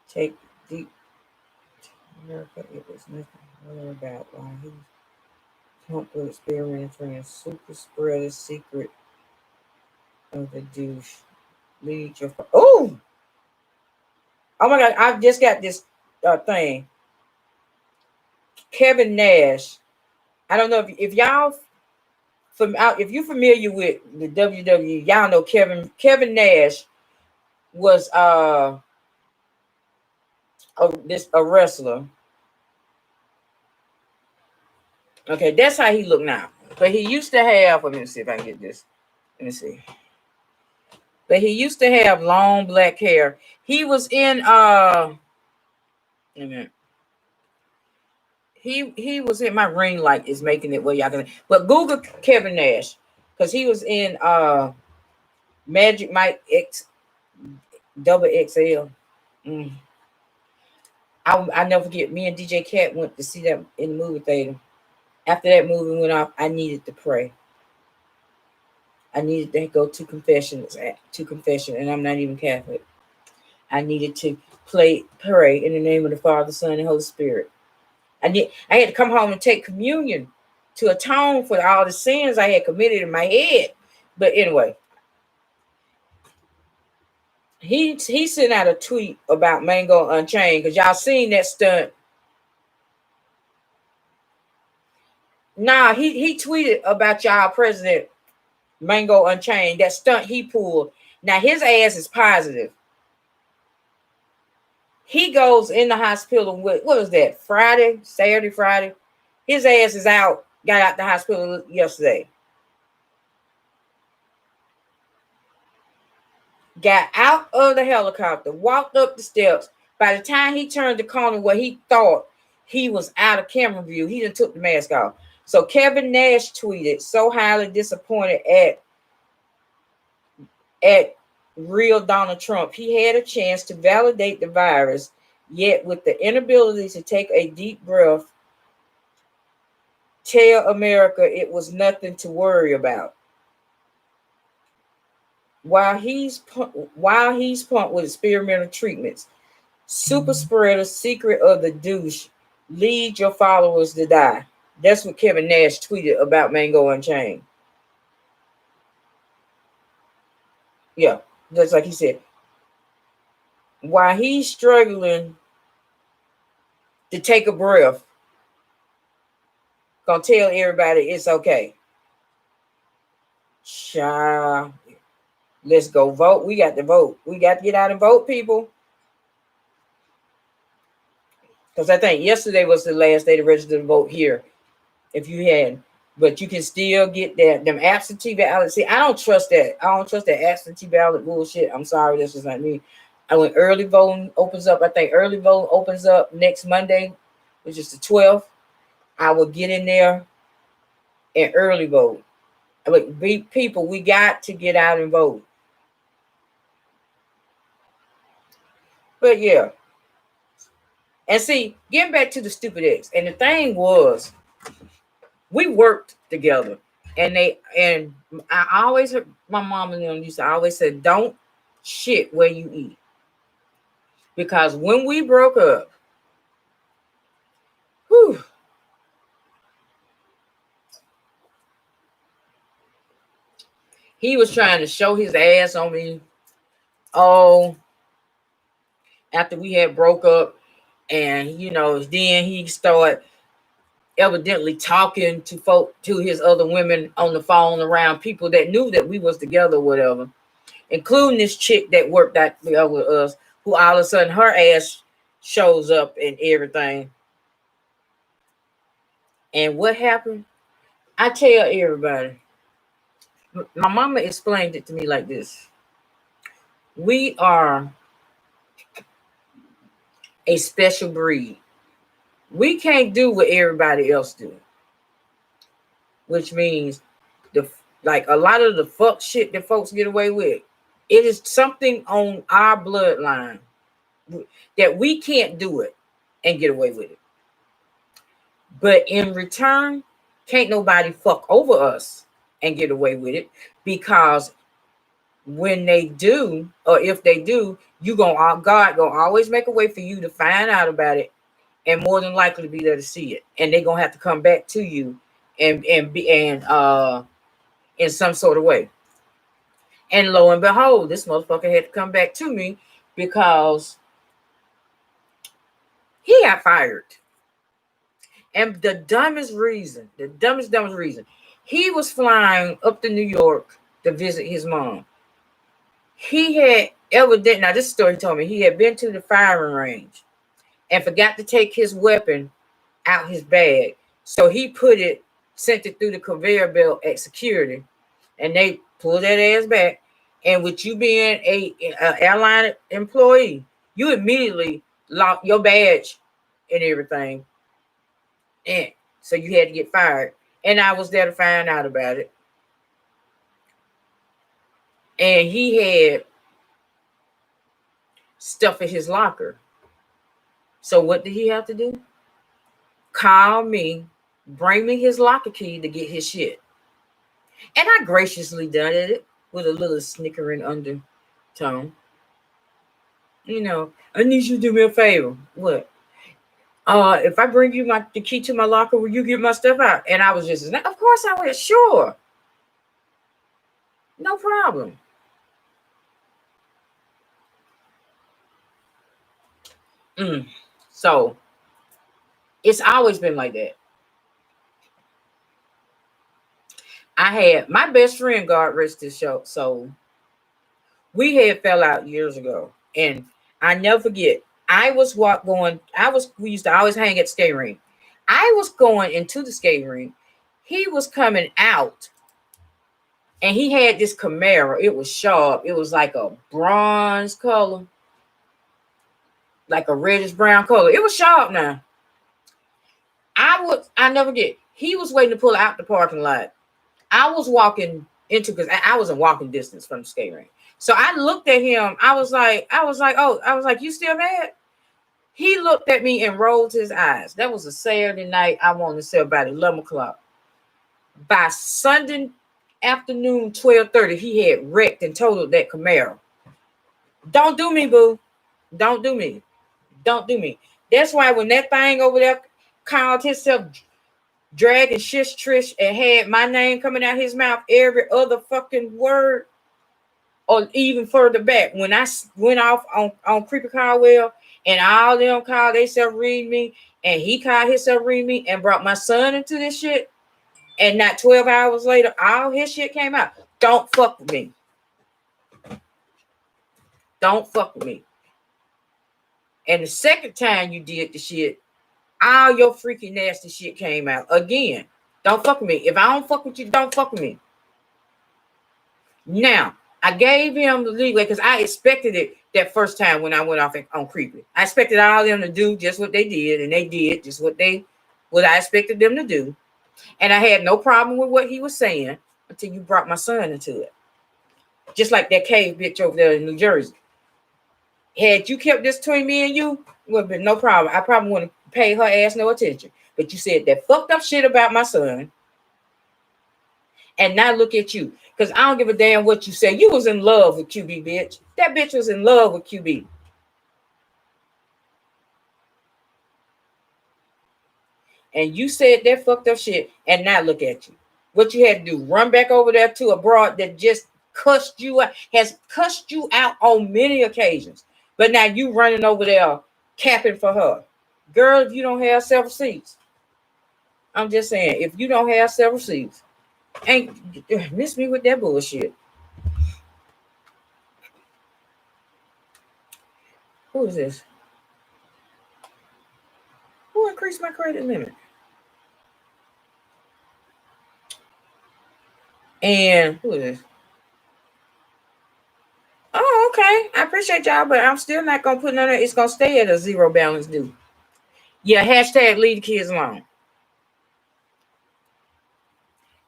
take deep America. It was nothing more about why he pumped with experimenting a super spreader secret of the douche. Lead your. Oh my God! I just got this thing. Kevin Nash. I don't know if y'all if you're familiar with the WWE, y'all know Kevin Nash was a wrestler. Okay, that's how he look now. But he used to have. Let me see if I can get this. Let me see. But he used to have long black hair. He was in wait a minute. He was in my ring light is making it where y'all can. But Google Kevin Nash because he was in Magic Mike X Double XL. Mm. I never forget. Me and DJ Cat went to see that in the movie theater. After that movie went off, I needed to pray. I needed to go to confession, and I'm not even Catholic. I needed to pray in the name of the Father, Son, and Holy Spirit. I had to come home and take communion to atone for all the sins I had committed in my head. But anyway, he sent out a tweet about Mango Unchained because y'all seen that stunt. Nah, he tweeted about y'all president Mango Unchained, that stunt he pulled. Now his ass is positive. He goes in the hospital with what was that? Saturday, Friday. His ass is out. Got out the hospital yesterday. Got out of the helicopter, walked up the steps. By the time he turned the corner where he thought he was out of camera view, he done took the mask off. So Kevin Nash tweeted, so highly disappointed at real Donald Trump. He had a chance to validate the virus, yet with the inability to take a deep breath, tell America it was nothing to worry about. While he's pumped with experimental treatments, super spreader secret of the douche, lead your followers to die. That's what Kevin Nash tweeted about Mango Unchained. Yeah, just like he said. While he's struggling to take a breath, gonna tell everybody it's okay. Child, let's go vote. We got to vote. We got to get out and vote, people. Because I think yesterday was the last day to register to vote here. If you had, but you can still get them absentee ballots. See, I don't trust that. I don't trust that absentee ballot bullshit. I'm sorry, this is not me. When early voting opens up, I think early voting opens up next Monday, which is the 12th. I will get in there and early vote. But people, we got to get out and vote. But yeah. And see, getting back to the stupid X, and the thing was, we worked together, and I always heard my mom and them used to always say, "Don't shit where you eat," because when we broke up, whew, he was trying to show his ass on me. Oh, after we had broke up, and then he started evidently talking to his other women on the phone around people that knew that we was together, whatever, including this chick that worked out with us, who all of a sudden her ass shows up and everything. And what happened? I tell everybody. My mama explained it to me like this. We are a special breed. We can't do what everybody else do, which means like a lot of the fuck shit that folks get away with. It is something on our bloodline that we can't do it and get away with it. But in return, can't nobody fuck over us and get away with it, because when they do, or if they do, God gonna always make a way for you to find out about it, and more than likely be there to see it. And they're gonna have to come back to you and in some sort of way. And lo and behold, this motherfucker had to come back to me because he got fired. And the dumbest reason, dumbest reason, he was flying up to New York to visit his mom. He had evidently, now this story told me, he had been to the firing range and forgot to take his weapon out his bag. So he sent it through the conveyor belt at security, and they pulled that ass back. And with you being a airline employee, you immediately locked your badge and everything. And so you had to get fired. And I was there to find out about it. And he had stuff in his locker. So what did he have to do? Call me, bring me his locker key to get his shit. And I graciously done it with a little snickering undertone. You know, I need you to do me a favor. What? If I bring you the key to my locker, will you get my stuff out? And I was just, of course I will. Sure. No problem. So it's always been like that. I had my best friend, God rest his soul. We had fell out years ago, and I never forget. We used to always hang at the skate ring. I was going into the skate ring. He was coming out, and he had this Camaro. It was sharp. It was like a bronze color, like a reddish brown color. It was sharp now. I never get. He was waiting to pull out the parking lot. I was walking into, because I was in walking distance from the skate ring. So I looked at him. I was like, you still mad? He looked at me and rolled his eyes. That was a Saturday night. I wanted to say about 11 o'clock. By Sunday afternoon, 12:30, he had wrecked and totaled that Camaro. Don't do me, boo. Don't do me. Don't do me. That's why when that thing over there called himself Dragon Shish Trish and had my name coming out his mouth every other fucking word, or even further back, when I went off on Creepy Caldwell and all them called themselves read me, and he called himself read me and brought my son into this shit, and not 12 hours later, all his shit came out. Don't fuck with me. Don't fuck with me. And the second time you did the shit, all your freaky nasty shit came out again. Don't fuck with me. If I don't fuck with you, don't fuck with me. Now, I gave him the leeway because I expected it that first time when I went off on Creepy. I expected all of them to do just what they did, and they did just what I expected them to do. And I had no problem with what he was saying until you brought my son into it. Just like that cave bitch over there in New Jersey. Had you kept this between me and you, would have been no problem. I probably wouldn't have paid her ass no attention. But you said that fucked up shit about my son. And now look at you. Because I don't give a damn what you say. You was in love with QB, bitch. That bitch was in love with QB. And you said that fucked up shit. And now look at you. What you had to do, run back over there to a broad that just cussed you out, has cussed you out on many occasions. But now you running over there capping for her. Girl, if you don't have several seats, I'm just saying, if you don't have several seats, ain't miss me with that bullshit. Who is this? Who increased my credit limit? And who is this? Oh, okay. I appreciate y'all, but I'm still not gonna put none of it. It's gonna stay at a zero balance due. Yeah, hashtag leave the kids alone.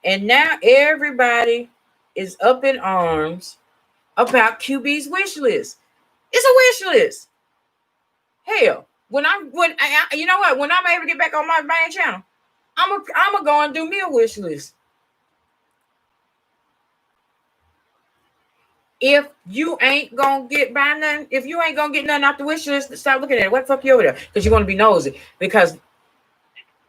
And now everybody is up in arms about QB's wish list. It's a wish list. Hell, when you know what? When I'm able to get back on my main channel, I'm gonna go and do me a wish list. If you ain't gonna get by nothing, if you ain't gonna get nothing off the wish list, stop looking at it. What the fuck you over there? Because you're gonna be nosy. Because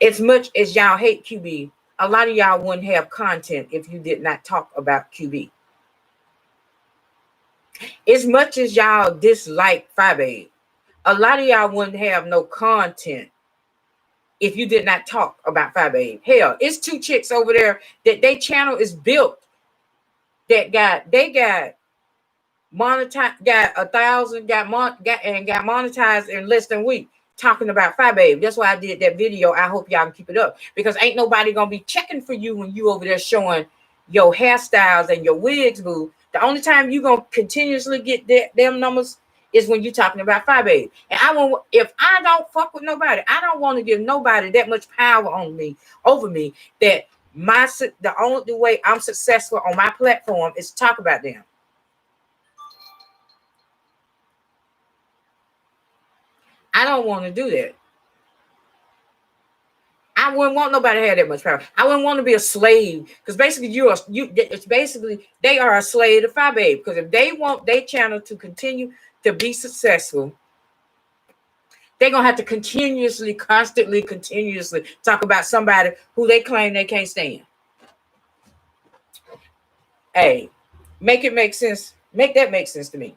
as much as y'all hate QB, a lot of y'all wouldn't have content if you did not talk about QB. As much as y'all dislike 5A, a lot of y'all wouldn't have no content if you did not talk about 5A. Hell, it's 2 chicks over there that their channel is built that got monetized, got 1,000, got monetized in less than a week talking about 5A. That's why I did that video. I hope y'all can keep it up, because ain't nobody gonna be checking for you when you over there showing your hairstyles and your wigs, boo. The only time you gonna continuously get them numbers is when you talking about 5A. And I won't, if I don't fuck with nobody, I don't want to give nobody that much power on me, over me, that the only way I'm successful on my platform is to talk about them. I don't want to do that. I wouldn't want nobody to have that much power. I wouldn't want to be a slave, because basically it's basically they are a slave to 5A. Because if they want their channel to continue to be successful, they're gonna have to continuously talk about somebody who they claim they can't stand. Hey, make it make sense. Make that make sense to me.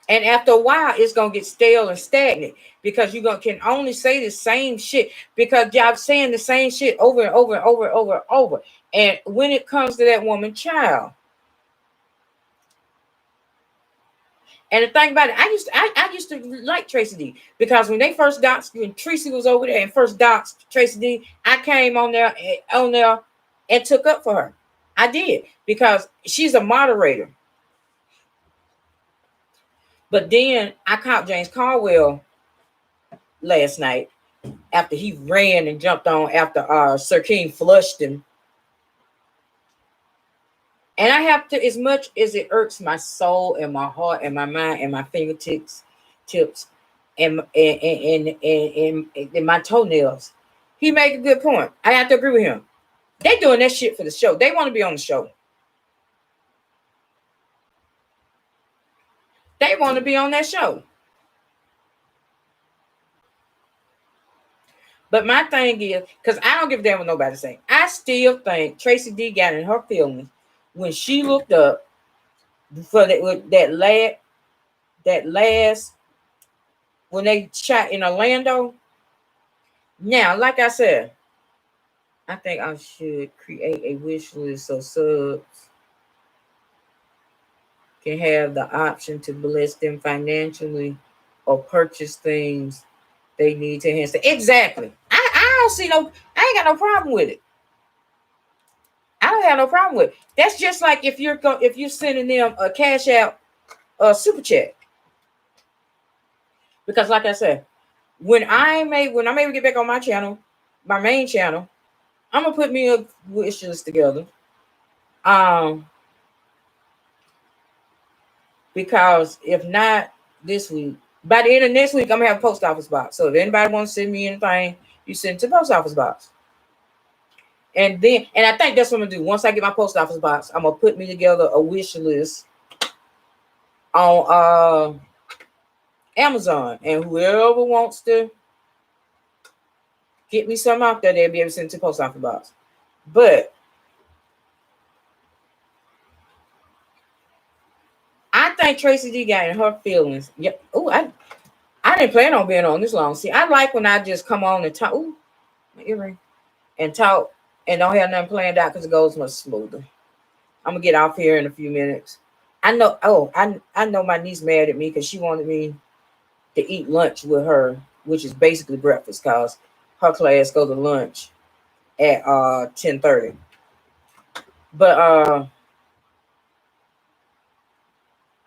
And after a while, it's gonna get stale and stagnant, because you can only say the same shit, because y'all saying the same shit over and over and over and over and over. And when it comes to that woman child, and the thing about it, I used to like Tracy D, because when Tracy was over there and first doxed Tracy D, I came on there and took up for her. I did, because she's a moderator. But then I caught James Caldwell last night after he ran and jumped on after Sir King flushed him. And I have to, as much as it irks my soul and my heart and my mind and my fingertips and my toenails, he made a good point. I have to agree with him. They doing that shit for the show. They want to be on the show. They want to be on that show. But my thing is, because I don't give a damn what nobody say, I still think Tracy D got in her feelings when she looked up for that last when they shot in Orlando. Now, like I said, I think I should create a wish list so subs can have the option to bless them financially or purchase things they need to enhance it. Exactly. I don't see no, I ain't got no problem with it. I don't have no problem with it. That's just like if you're sending them a cash out, a super chat. Because like I said, when I'm able to get back on my channel, my main channel, I'm gonna put me a wish list together. Because if not this week, by the end of next week, I'm gonna have a post office box. So if anybody wants to send me anything, you send it to the post office box. And I think that's what I'm gonna do. Once I get my post office box, I'm gonna put me together a wish list on Amazon, and whoever wants to get me some out there, they'll be able to send it to the post office box. But I think Tracy D got in her feelings. Yeah. Oh, I didn't plan on being on this long. See, I like when I just come on and talk. Ooh, my earring. And talk and don't have nothing planned out, because it goes much smoother. I'm gonna get off here in a few minutes. I know. Oh, I know my niece mad at me because she wanted me to eat lunch with her, which is basically breakfast, because her class goes to lunch at 10:30. But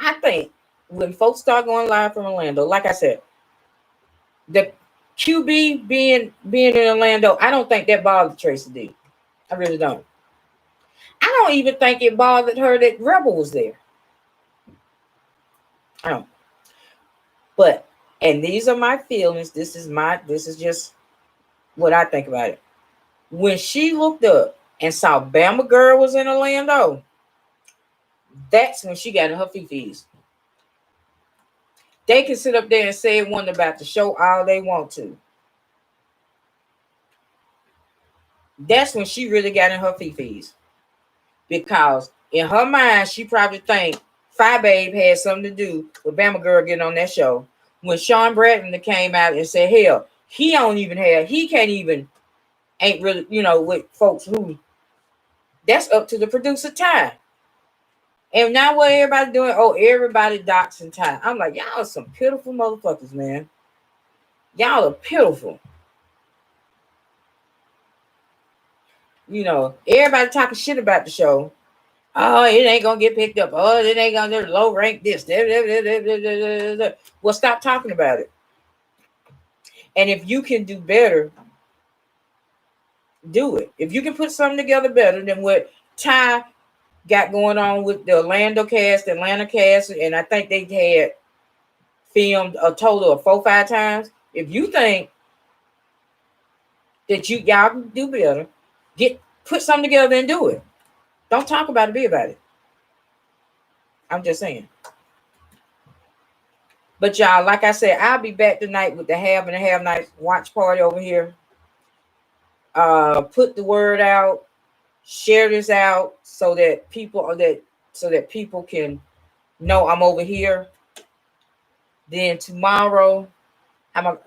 I think when folks start going live from Orlando, like I said, the QB being in Orlando, I don't think that bothered Tracy D. I really don't. I don't even think it bothered her that Rebel was there. I don't. But, and these are my feelings. This is just what I think about it. When she looked up and saw Bama Girl was in Orlando, that's when she got in her fifis. They can sit up there and say one about the show all they want to. That's when she really got in her fifis. Because in her mind, she probably think Fi Babe had something to do with Bama Girl getting on that show. When Sean Bradley came out and said, hell, he can't even, ain't really, with folks who, that's up to the producer Ty. And now what everybody doing? Oh, everybody doxing Ty. I'm like, y'all are some pitiful motherfuckers, man. Y'all are pitiful. Everybody talking shit about the show. Oh, it ain't gonna get picked up. Oh, it ain't gonna low rank this. Well, stop talking about it. And if you can do better, do it. If you can put something together better than what Ty got going on with the Atlanta cast, and I think they had filmed a total of 4-5 times. If you think that y'all can do better, put something together and do it. Don't talk about it, be about it. I'm just saying. But y'all, like I said, I'll be back tonight with the Have and the Have Night watch party over here. Put the word out, share this out so that people can know I'm over here. Then tomorrow, how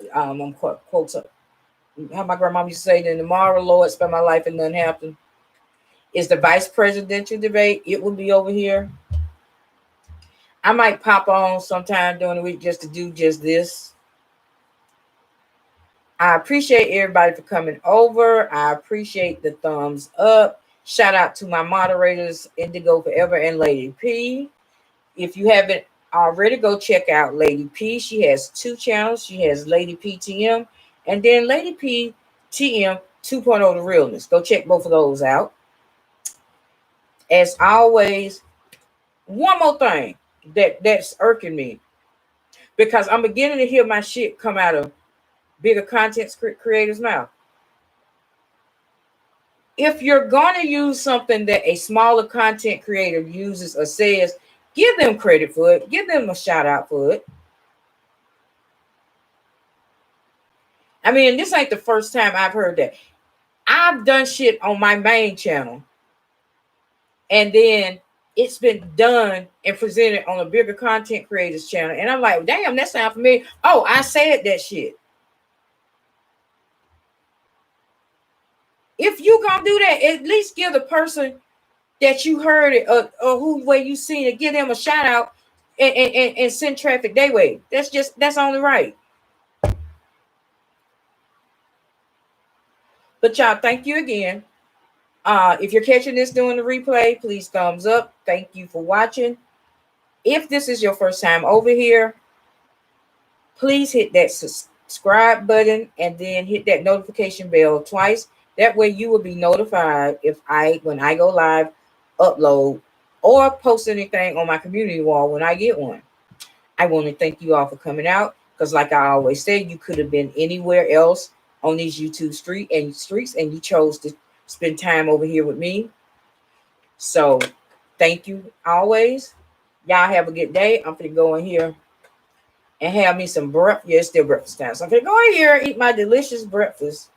my grandma used to say, then tomorrow, Lord, spend my life and nothing happen. Is the vice presidential debate. It will be over here. I might pop on sometime during the week just to do just this. I appreciate everybody for coming over. I appreciate the thumbs up. Shout out to my moderators, Indigo Forever and Lady P. If you haven't already, go check out Lady P. She has 2 channels. She has Lady PTM and then Lady PTM 2.0 The Realness. Go check both of those out. As always, one more thing that's irking me, because I'm beginning to hear my shit come out of bigger content creators' mouth. If you're going to use something that a smaller content creator uses or says, give them credit for it. Give them a shout out for it. I mean, this ain't the first time I've heard that. I've done shit on my main channel, and then it's been done and presented on a bigger content creators channel. And I'm like, damn, that sounds familiar. Oh, I said that shit. If you gonna do that, at least give the person that you heard it or who way you seen it, give them a shout out and send traffic their way. That's only right. But y'all, thank you again. If you're catching this during the replay, please thumbs up. Thank you for watching. If this is your first time over here, please hit that subscribe button and then hit that notification bell twice. That way you will be notified when I go live, upload, or post anything on my community wall when I get one. I want to thank you all for coming out, because like I always say, you could have been anywhere else on these YouTube streets and you chose to spend time over here with me. So thank you always. Y'all have a good day. I'm gonna go in here and have me some breakfast. Yeah, it's still breakfast time. So I'm gonna go in here and eat my delicious breakfast.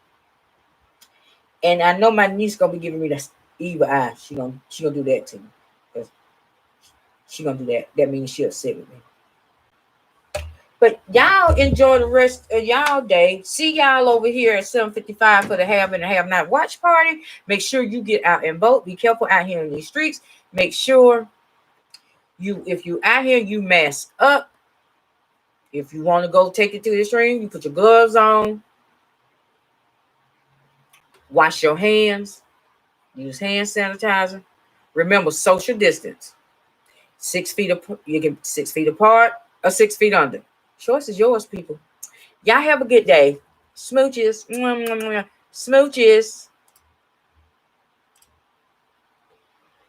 And I know my niece gonna be giving me the evil eye. She gonna do that to me. She gonna do that. That means she upset with me. But y'all enjoy the rest of y'all day. See y'all over here at 7:55 for the Have and the Have Not watch party. Make sure you get out and vote. Be careful out here in these streets. Make sure if you out here, you mask up. If you want to go take it to the stream, you put your gloves on. Wash your hands. Use hand sanitizer. Remember, social distance. 6 feet apart. You get 6 feet apart or 6 feet under. Choice is yours, people. Y'all have a good day. Smooches. Smooches.